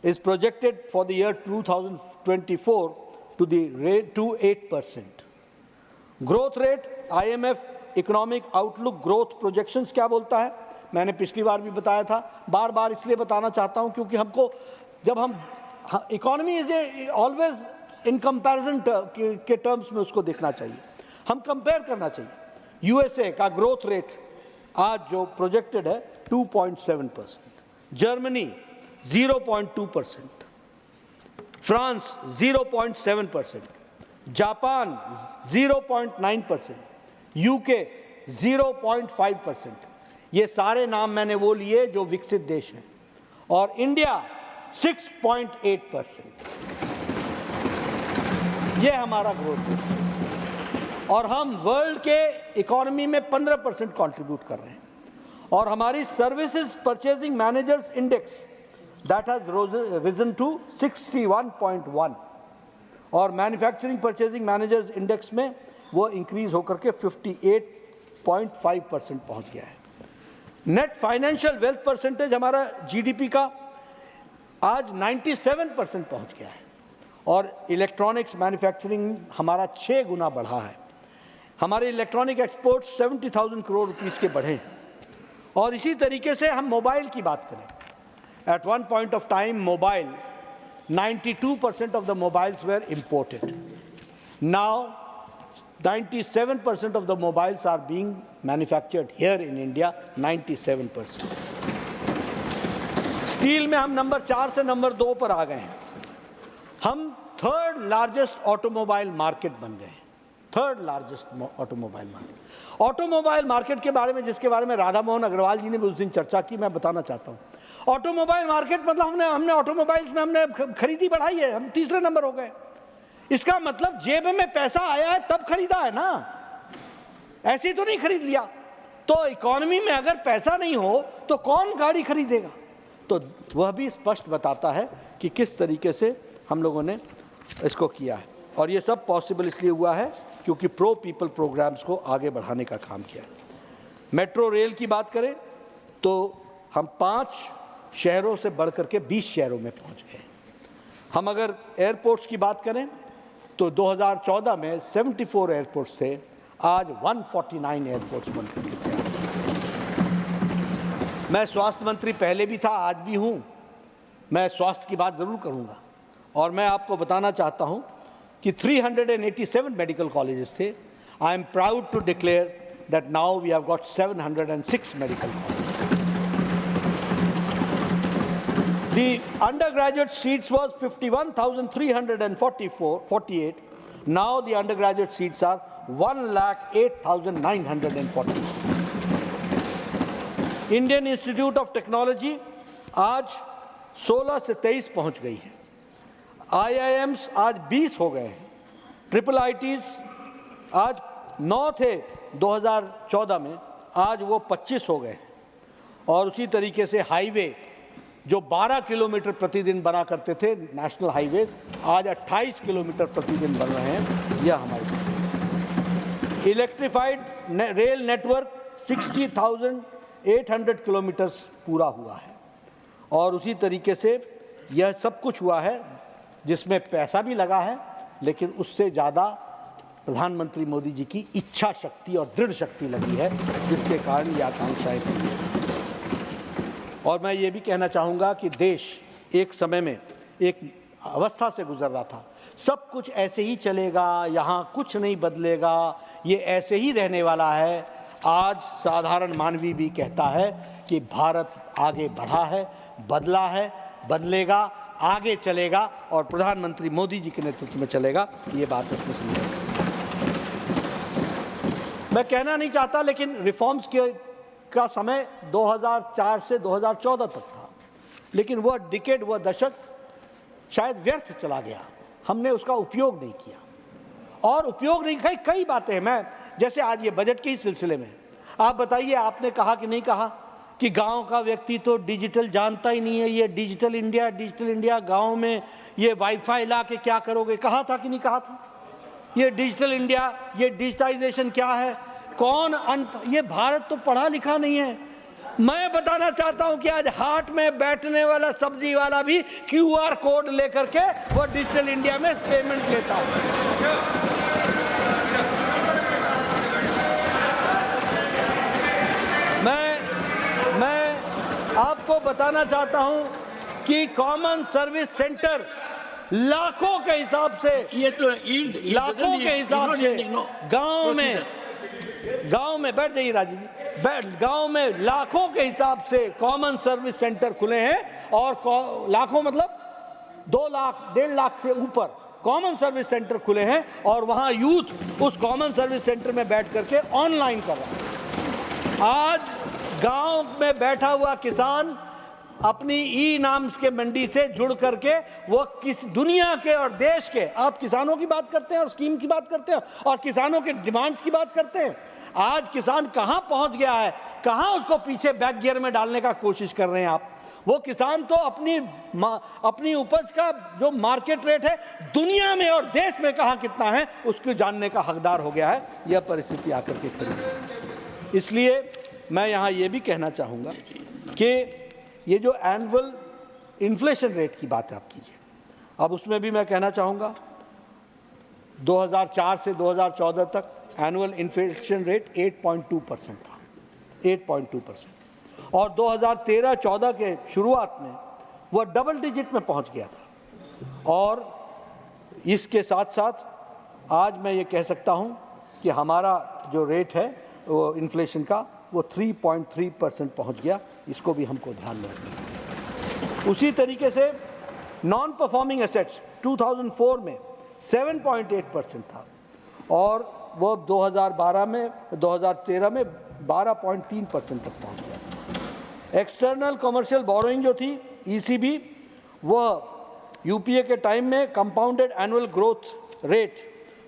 is projected for the year 2024 to 8%. Growth rate, IMF economic outlook growth projections क्या बोलता है? मैंने पिछली बार भी बताया था, बार बार इसलिए बताना चाहता हूं क्योंकि हमको जब हम economy is always in comparison के टर्म्स में उसको देखना चाहिए, हम कंपेयर करना चाहिए। यूएसए का ग्रोथ रेट आज जो प्रोजेक्टेड है 2.7%, जर्मनी 0.2%, फ्रांस 0.7%, जापान 0.9%, यूके 0.5%। ये सारे नाम मैंने वो लिए जो विकसित देश हैं, और इंडिया 6.8%। ये हमारा ग्रोथ रेट, और हम वर्ल्ड के इकोनॉमी में 15% कंट्रीब्यूट कर रहे हैं। और हमारी services purchasing managers index that has risen to 61.1, और मैन्युफैक्चरिंग परचेजिंग मैनेजर्स इंडेक्स में वो इंक्रीज होकर के 58.5% पहुंच गया है। नेट फाइनेंशियल वेल्थ परसेंटेज हमारा जीडीपी का आज 97% पहुंच गया है, और इलेक्ट्रॉनिक्स मैन्युफैक्चरिंग हमारा 6 गुना बढ़ा है। हमारे इलेक्ट्रॉनिक एक्सपोर्ट 70,000 करोड़ रुपीस के बढ़े। और इसी तरीके से हम मोबाइल की बात करें, at one point of time mobile 92% of the mobiles were imported. Now, 97% of the mobiles are being manufactured here in India, 97%. Steel में हम नंबर 4 से नंबर 2 पर आ गए हैं. हम थर्ड लार्जेस्ट ऑटोमोबाइल मार्केट बन गए हैं. Third largest automobile market. Automobile market के बारे में, जिसके बारे में राधा मोहन अग्रवाल जी ने भी उस दिन चर्चा की, मैं बताना चाहता हूँ. ऑटोमोबाइल मार्केट मतलब हमने ऑटोमोबाइल्स में हमने खरीदी बढ़ाई है. हम तीसरे नंबर हो गए. इसका मतलब जेब में पैसा आया है तब खरीदा है ना, ऐसे ही तो नहीं खरीद लिया. तो इकोनॉमी में अगर पैसा नहीं हो तो कौन गाड़ी खरीदेगा. तो वह भी स्पष्ट बताता है कि किस तरीके से हम लोगों ने इसको किया है. और ये सब पॉसिबल इसलिए हुआ है क्योंकि प्रो पीपल प्रोग्राम्स को आगे बढ़ाने का काम किया है. मेट्रो रेल की बात करें तो हम 5 शहरों से बढ़कर के 20 शहरों में पहुंच गए. हम अगर एयरपोर्ट्स की बात करें तो 2014 में 74 एयरपोर्ट्स थे, आज 149 एयरपोर्ट्स बन चुके हैं. मैं स्वास्थ्य मंत्री पहले भी था, आज भी हूं. मैं स्वास्थ्य की बात जरूर करूंगा. और मैं आपको बताना चाहता हूं कि 387 मेडिकल कॉलेजेस थे. I am proud to declare that now we have got 706 medical colleges. The undergraduate seats was 51,348. Now the undergraduate seats are 1,08,940. Indian Institute of Technology आज 16 से 23 पहुंच गई है. IIMs आज 20 हो गए हैं. ट्रिपल IITs आज 9 थे 2014 में, आज वो 25 हो गए. और उसी तरीके से हाईवे जो 12 किलोमीटर प्रतिदिन बना करते थे, नेशनल हाईवेज, आज 28 किलोमीटर प्रतिदिन बन रहे हैं. यह हमारी इलेक्ट्रिफाइड रेल नेटवर्क 60,800 किलोमीटर्स पूरा हुआ है. और उसी तरीके से यह सब कुछ हुआ है जिसमें पैसा भी लगा है, लेकिन उससे ज़्यादा प्रधानमंत्री मोदी जी की इच्छा शक्ति और दृढ़ शक्ति लगी है, जिसके कारण ये आकांक्षाएं पूरी हैं. और मैं ये भी कहना चाहूँगा कि देश एक समय में एक अवस्था से गुजर रहा था, सब कुछ ऐसे ही चलेगा, यहाँ कुछ नहीं बदलेगा, ये ऐसे ही रहने वाला है. आज साधारण मानवी भी कहता है कि भारत आगे बढ़ा है, बदला है, बदलेगा, आगे चलेगा और प्रधानमंत्री मोदी जी के नेतृत्व में चलेगा. ये बात उसमें समझेगा. मैं कहना नहीं चाहता, लेकिन रिफॉर्म्स का समय 2004 से 2014 तक था, लेकिन वह डिकेड, वह दशक शायद व्यर्थ चला गया. हमने उसका उपयोग नहीं किया. और उपयोग नहीं, कई बातें हैं. मैं जैसे आज ये बजट के ही सिलसिले में आप बताइए, आपने कहा कि नहीं कहा कि गांव का व्यक्ति तो डिजिटल जानता ही नहीं है, ये डिजिटल इंडिया गांव में ये वाईफाई ला के क्या करोगे. कहा था कि नहीं कहा था. ये डिजिटल इंडिया, ये डिजिटाइजेशन क्या है, कौन ये भारत तो पढ़ा लिखा नहीं है. मैं बताना चाहता हूं कि आज हाट में बैठने वाला सब्जी वाला भी QR कोड लेकर के वो डिजिटल इंडिया में पेमेंट लेता है. मैं आपको बताना चाहता हूं कि कॉमन सर्विस सेंटर लाखों के हिसाब से, ये तो लाखों के हिसाब से गांव में बैठ जाइए राजीव जी, गांव में लाखों के हिसाब से कॉमन सर्विस सेंटर खुले हैं. और लाखों मतलब 2 लाख 1.5 लाख से ऊपर कॉमन सर्विस सेंटर खुले हैं. और वहां यूथ उस कॉमन सर्विस सेंटर में बैठ करके ऑनलाइन कर रहा है. आज गांव में बैठा हुआ किसान अपनी ई नाम्स के मंडी से जुड़ करके वो किस दुनिया के और देश के, आप किसानों की बात करते हैं और स्कीम की बात करते हैं और किसानों के डिमांड्स की बात करते हैं. आज किसान कहां पहुंच गया है, कहां उसको पीछे बैक गियर में डालने का कोशिश कर रहे हैं आप. वो किसान तो अपनी उपज का जो मार्केट रेट है दुनिया में और देश में कहां कितना है उसको जानने का हकदार हो गया है. यह परिस्थिति आकर के खड़ी है. इसलिए मैं यहां ये भी कहना चाहूंगा कि ये जो एनुअल इन्फ्लेशन रेट की बात आप कीजिए, अब उसमें भी मैं कहना चाहूँगा 2004 से 2014 तक एनुअल इन्फ्लेशन रेट 8.2% था, 8.2%. और 2013-14 के शुरुआत में वह डबल डिजिट में पहुंच गया था. और इसके साथ साथ आज मैं ये कह सकता हूँ कि हमारा जो रेट है वो इन्फ्लेशन का वो 3.3% पहुँच गया। इसको भी हमको ध्यान में रखना है। उसी तरीके से नॉन परफॉर्मिंग एसेट्स 2004 में 7.8% था और वो 2013 में 12.3% तक पहुंच गया। एक्सटर्नल कमर्शियल बोरोइंग जो थी ECB, वह यूपीए के टाइम में कंपाउंडेड एनुअल ग्रोथ रेट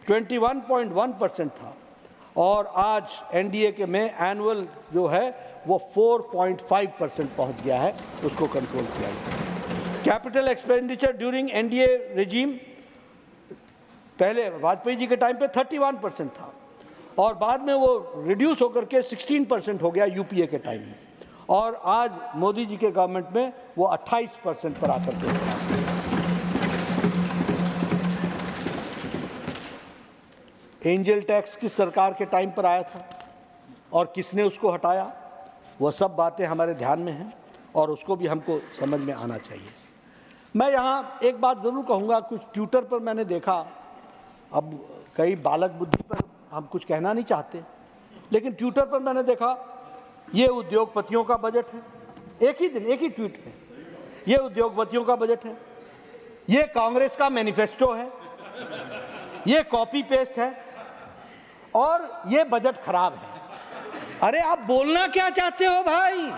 21.1% था और आज एनडीए के में एनुअल जो है वो 4.5% पहुंच गया है, उसको कंट्रोल किया गया। Capital expenditure during NDA regime पहले वाजपेयी जी के टाइम पे 31% था और बाद में वो रिड्यूस होकर के 16% हो गया यूपीए के टाइम में, और आज मोदी जी के गवर्नमेंट में वो 28% पर आकर के। एंजल टैक्स किस सरकार के टाइम पर आया था और किसने उसको हटाया, वह सब बातें हमारे ध्यान में हैं और उसको भी हमको समझ में आना चाहिए। मैं यहाँ एक बात ज़रूर कहूँगा, कुछ ट्विटर पर मैंने देखा, अब कई बालक बुद्धि पर हम कुछ कहना नहीं चाहते, लेकिन ट्विटर पर मैंने देखा ये उद्योगपतियों का बजट है। एक ही दिन एक ही ट्वीट में ये उद्योगपतियों का बजट है, ये कांग्रेस का मैनिफेस्टो है, ये कॉपी पेस्ट है और ये बजट खराब है। अरे आप बोलना क्या चाहते हो भाई?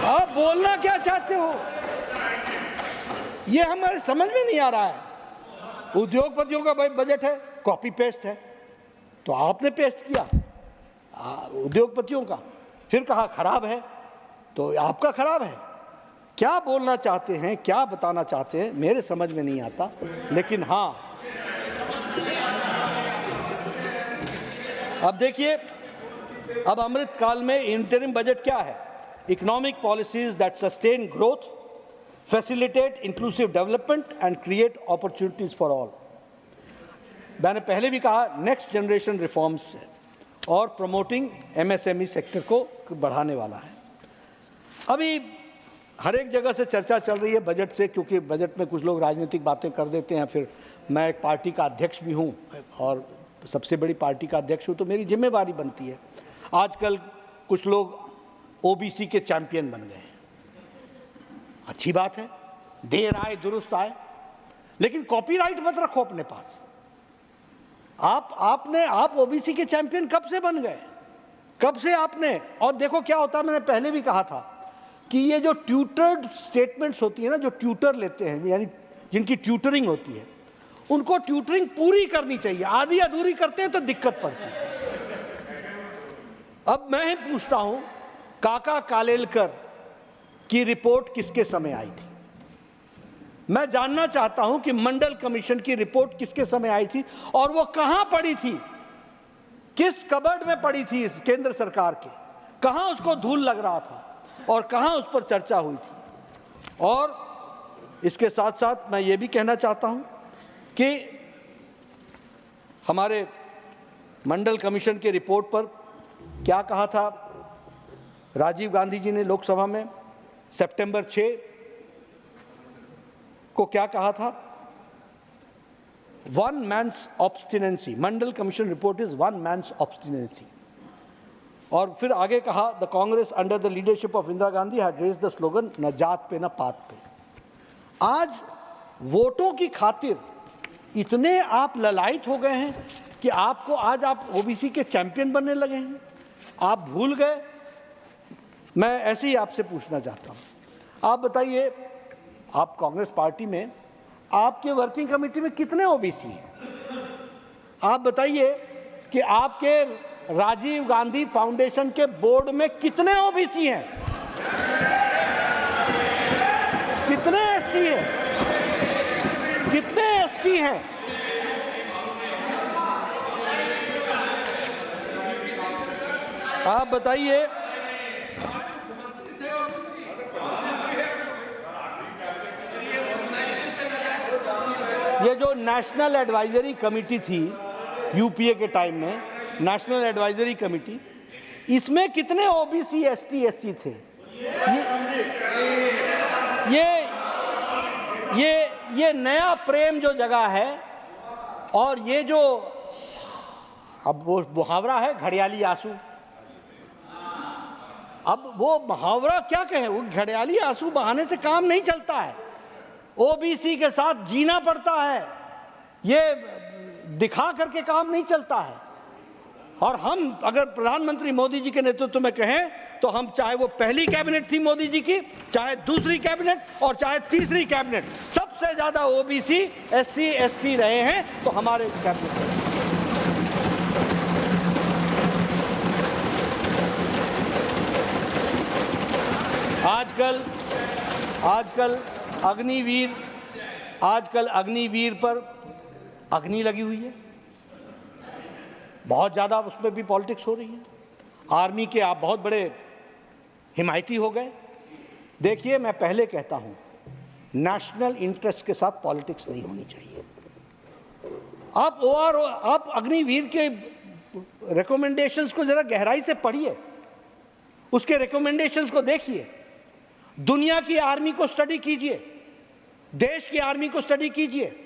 आप बोलना क्या चाहते हो? ये हमारे समझ में नहीं आ रहा है। उद्योगपतियों का बजट है, कॉपी पेस्ट है, तो आपने पेस्ट किया उद्योगपतियों का, फिर कहा खराब है, तो आपका खराब है। क्या बोलना चाहते हैं, क्या बताना चाहते हैं, मेरे समझ में नहीं आता। लेकिन हाँ, अब देखिए, अब अमृत काल में इंटरिम बजट क्या है? Economic policies that sustain growth, facilitate inclusive development and create opportunities for all. मैंने पहले भी कहा, नेक्स्ट जनरेशन रिफॉर्म्स और प्रमोटिंग एमएसएमई सेक्टर को बढ़ाने वाला है। अभी हर एक जगह से चर्चा चल रही है बजट से, क्योंकि बजट में कुछ लोग राजनीतिक बातें कर देते हैं। फिर मैं एक पार्टी का अध्यक्ष भी हूं और सबसे बड़ी पार्टी का अध्यक्ष हूं, तो मेरी जिम्मेवारी बनती है। आजकल कुछ लोग ओबीसी के चैंपियन बन गए हैं, अच्छी बात है, देर आए दुरुस्त आए, लेकिन कॉपीराइट मत रखो अपने पास। आप ओबीसी के चैंपियन कब से बन गए? कब से आपने? और देखो क्या होता है, मैंने पहले भी कहा था कि ये जो ट्यूटर्ड स्टेटमेंट्स होती है ना, जो ट्यूटर लेते हैं, यानी जिनकी ट्यूटरिंग होती है, उनको ट्यूटरिंग पूरी करनी चाहिए। आधी अधूरी करते हैं तो दिक्कत पड़ती है। अब मैं ही पूछता हूं, काका कालेलकर की रिपोर्ट किसके समय आई थी? मैं जानना चाहता हूं कि मंडल कमीशन की रिपोर्ट किसके समय आई थी और वो कहां पड़ी थी, किस कबर्ड में पड़ी थी केंद्र सरकार के, कहां उसको धूल लग रहा था और कहां उस पर चर्चा हुई थी। और इसके साथ साथ मैं ये भी कहना चाहता हूं कि हमारे मंडल कमीशन की रिपोर्ट पर क्या कहा था राजीव गांधी जी ने लोकसभा में सितंबर 6 को, क्या कहा था? One man's obstinacy, Mandal commission report is one man's obstinacy. और फिर आगे कहा, the Congress under the leadership of Indira Gandhi had raised the slogan न जात पे न पात पे। आज वोटों की खातिर इतने आप ललायत हो गए हैं कि आपको आज आप ओबीसी के चैंपियन बनने लगे हैं, आप भूल गए। मैं ऐसे ही आपसे पूछना चाहता हूं, आप बताइए, आप कांग्रेस पार्टी में आपके वर्किंग कमेटी में कितने ओबीसी हैं? आप बताइए कि आपके राजीव गांधी फाउंडेशन के बोर्ड में कितने ओबीसी हैं, कितने एससी हैं, कितने एसटी हैं? आप बताइए। ये जो नेशनल एडवाइजरी कमेटी थी यूपीए के टाइम में, नेशनल एडवाइजरी कमेटी, इसमें कितने ओबीसी, एसटी, एससी थे? ये नया प्रेम जो जगह है, और ये जो अब वो मुहावरा है घड़ियाली आंसू, अब वो मुहावरा क्या कहे, वो घड़ियाली आंसू बहाने से काम नहीं चलता है। ओबीसी के साथ जीना पड़ता है, ये दिखा करके काम नहीं चलता है। और हम अगर प्रधानमंत्री मोदी जी के नेतृत्व में कहें तो हम, चाहे वो पहली कैबिनेट थी मोदी जी की, चाहे दूसरी कैबिनेट और चाहे तीसरी कैबिनेट, सबसे ज्यादा ओबीसी, एससी, एसटी रहे हैं तो हमारे कैबिनेट में। आजकल अग्निवीर पर अग्नि लगी हुई है, बहुत ज़्यादा उसमें भी पॉलिटिक्स हो रही है। आर्मी के आप बहुत बड़े हिमायती हो गए। देखिए, मैं पहले कहता हूं, नेशनल इंटरेस्ट के साथ पॉलिटिक्स नहीं होनी चाहिए। आप अग्निवीर के रिकमेंडेशंस को जरा गहराई से पढ़िए, उसके रिकमेंडेशंस को देखिए, दुनिया की आर्मी को स्टडी कीजिए, देश की आर्मी को स्टडी कीजिए।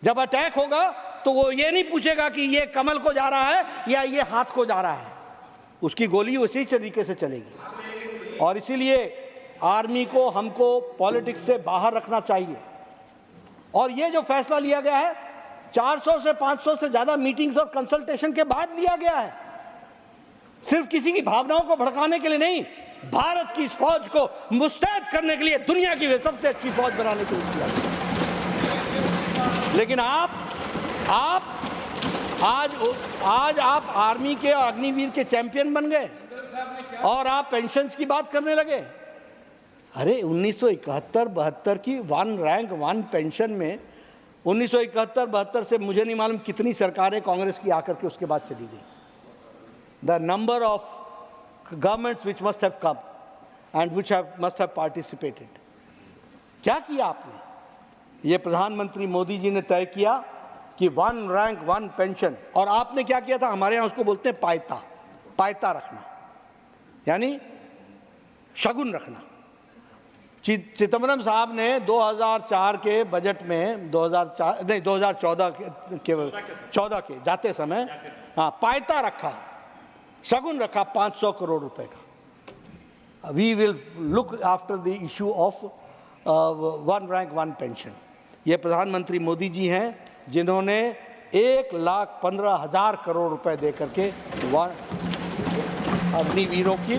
जब अटैक होगा तो वो ये नहीं पूछेगा कि ये कमल को जा रहा है या ये हाथ को जा रहा है, उसकी गोली उसी तरीके से चलेगी। और इसीलिए आर्मी को हमको पॉलिटिक्स से बाहर रखना चाहिए। और ये जो फैसला लिया गया है 400 से 500 से ज्यादा मीटिंग्स और कंसल्टेशन के बाद लिया गया है, सिर्फ किसी की भावनाओं को भड़काने के लिए नहीं, भारत की इस फौज को मुस्तैद करने के लिए, दुनिया की सबसे अच्छी फौज बनाने के लिए किया गया। लेकिन आज आप आर्मी के और अग्निवीर के चैंपियन बन गए और आप पेंशन्स की बात करने लगे। अरे 1971-72 की वन रैंक वन पेंशन में 1971-72 से मुझे नहीं मालूम कितनी सरकारें कांग्रेस की आकर के उसके बाद चली गई। The number of governments which must have come and which must have participated. क्या किया आपने? ये प्रधानमंत्री मोदी जी ने तय किया कि वन रैंक वन पेंशन, और आपने क्या किया था, हमारे यहाँ उसको बोलते हैं पायता रखना, यानी शगुन रखना। चिदम्बरम साहब ने 2004 के बजट में 2014 के जाते समय पायता रखा, शगुन रखा 500 करोड़ रुपए का। We will look after the issue of one rank one pension. ये प्रधानमंत्री मोदी जी हैं जिन्होंने 1,15,000 करोड़ रुपए दे करके अग्निवीरों की,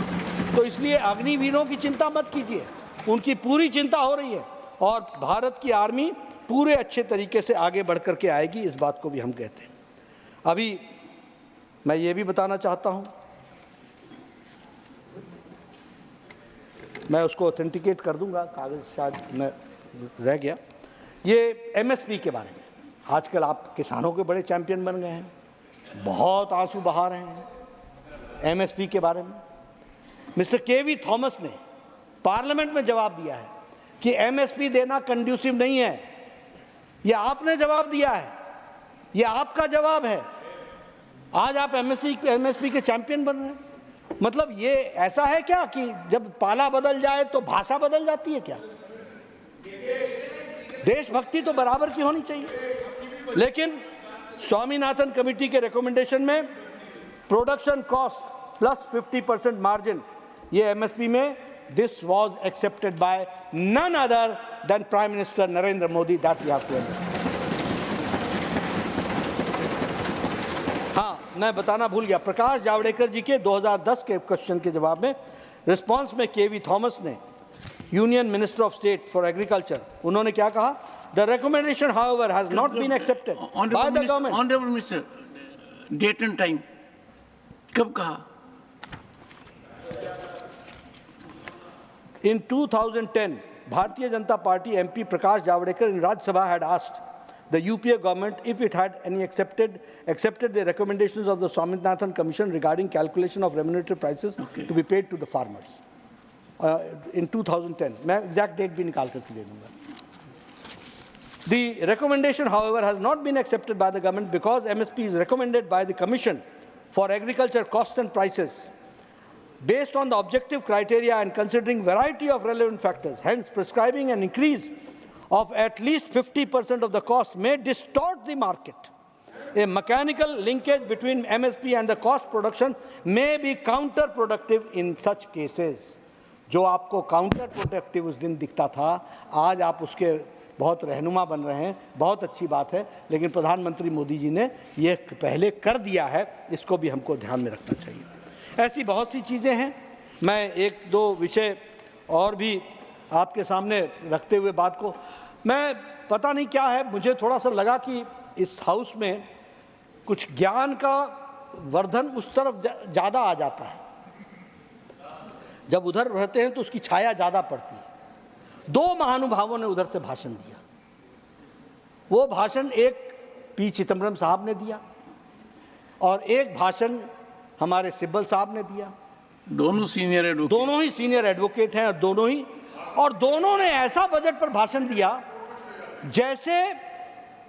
तो इसलिए अग्निवीरों की चिंता मत कीजिए, उनकी पूरी चिंता हो रही है और भारत की आर्मी पूरे अच्छे तरीके से आगे बढ़ करके आएगी, इस बात को भी हम कहते हैं। अभी मैं ये भी बताना चाहता हूं, मैं उसको ऑथेंटिकेट कर दूंगा, कागज शायद मैं रह गया। ये एमएसपी के बारे में, आजकल आप किसानों के बड़े चैंपियन बन गए हैं, बहुत आंसू बहा रहे हैं एमएसपी के बारे में। मिस्टर केवी थॉमस ने पार्लियामेंट में जवाब दिया है कि एमएसपी देना कंड्यूसिव नहीं है। यह आपने जवाब दिया है, यह आपका जवाब है। आज आप एमएसपी के चैंपियन बन रहे हैं। मतलब ये ऐसा है क्या कि जब पाला बदल जाए तो भाषा बदल जाती है क्या? देशभक्ति तो बराबर की होनी चाहिए। लेकिन स्वामीनाथन कमेटी के रिकमेंडेशन में प्रोडक्शन कॉस्ट प्लस 50% मार्जिन, ये एमएसपी में, this was accepted by none other than Prime Minister Narendra Modi, that we have to understand. हाँ, मैं बताना भूल गया, प्रकाश जावड़ेकर जी के 2010 के क्वेश्चन के जवाब में रिस्पांस में केवी थॉमस ने, union minister of state for agriculture, उन्होंने क्या कहा? The recommendation however has not been accepted by the government. Honourable minister, date and time कब कहा? In 2010, Bharatiya Janata Party MP Prakash Javadekar in Rajya Sabha had asked the UPA government if it had any accepted the recommendations of the Swaminathan Commission regarding calculation of remunerative prices to be paid to the farmers. In 2010, मैं exact date भी निकाल करके दे दूँगा. The recommendation, however, has not been accepted by the government because MSP is recommended by the Commission for Agriculture Costs and Prices based on the objective criteria and considering variety of relevant factors. Hence, prescribing an increase of at least 50% of the cost may distort the market. A mechanical linkage between MSP and the cost production may be counterproductive in such cases. जो आपको counter productive उस दिन दिखता था, आज आप उसके बहुत रहनुमा बन रहे हैं, बहुत अच्छी बात है, लेकिन प्रधानमंत्री मोदी जी ने ये पहले कर दिया है, इसको भी हमको ध्यान में रखना चाहिए। ऐसी बहुत सी चीज़ें हैं, मैं एक दो विषय और भी आपके सामने रखते हुए बात को, मैं पता नहीं क्या है, मुझे थोड़ा सा लगा कि इस हाउस में कुछ ज्ञान का वर्धन उस तरफ ज़्यादा आ जाता है, जब उधर रहते हैं तो उसकी छाया ज़्यादा पड़ती है। दो महानुभावों ने उधर से भाषण दिया, वो भाषण एक पी चिदम्बरम साहब ने दिया और एक भाषण हमारे सिब्बल साहब ने दिया। दोनों ही सीनियर एडवोकेट हैं और दोनों ने ऐसा बजट पर भाषण दिया जैसे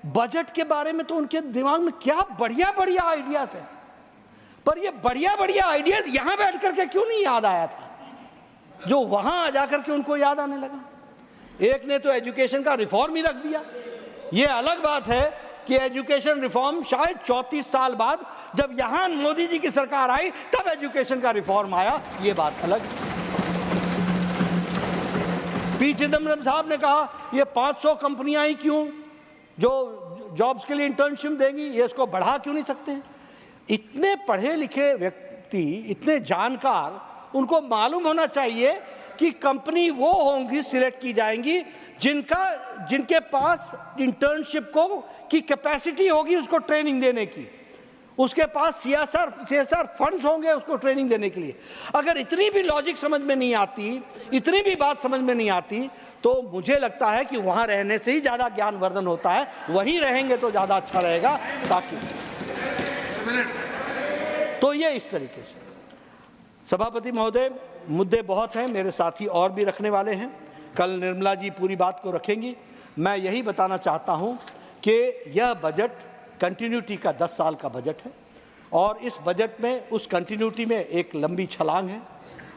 बजट के बारे में तो उनके दिमाग में क्या बढ़िया बढ़िया आइडियाज है, पर ये बढ़िया बढ़िया आइडियाज यहां बैठ करके क्यों नहीं याद आया था जो वहां जाकर के उनको याद आने लगा। एक ने तो एजुकेशन का रिफॉर्म ही रख दिया। ये अलग बात है कि एजुकेशन रिफॉर्म शायद 34 साल बाद जब यहां मोदी जी की सरकार आई तब एजुकेशन का रिफॉर्म आया, ये बात अलग। पी चिदम्बरम साहब ने कहा ये 500 कंपनियां ही क्यों जो जॉब्स के लिए इंटर्नशिप देंगी, ये इसको बढ़ा क्यों नहीं सकते हैं। इतने पढ़े लिखे व्यक्ति, इतने जानकार, उनको मालूम होना चाहिए कि कंपनी वो होंगी सिलेक्ट की जाएंगी जिनके पास इंटर्नशिप को की कैपेसिटी होगी उसको ट्रेनिंग देने की, उसके पास सीएसआर फंड्स होंगे उसको ट्रेनिंग देने के लिए। अगर इतनी भी लॉजिक समझ में नहीं आती, इतनी भी बात समझ में नहीं आती, तो मुझे लगता है कि वहां रहने से ही ज्यादा ज्ञानवर्धन होता है, वहीं रहेंगे तो ज्यादा अच्छा रहेगा। बाकी तो ये इस तरीके से। सभापति महोदय, मुद्दे बहुत हैं, मेरे साथी और भी रखने वाले हैं, कल निर्मला जी पूरी बात को रखेंगी। मैं यही बताना चाहता हूं कि यह बजट कंटिन्यूटी का 10 साल का बजट है और इस बजट में उस कंटिन्यूटी में एक लंबी छलांग है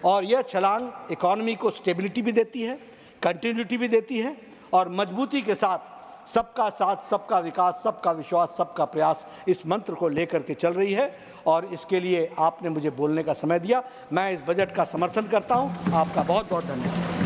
और यह छलांग इकॉनमी को स्टेबिलिटी भी देती है, कंटिन्यूटी भी देती है और मजबूती के साथ सबका साथ, सबका विकास, सबका विश्वास, सबका प्रयास, इस मंत्र को लेकर के चल रही है और इसके लिए आपने मुझे बोलने का समय दिया। मैं इस बजट का समर्थन करता हूं। आपका बहुत बहुत धन्यवाद।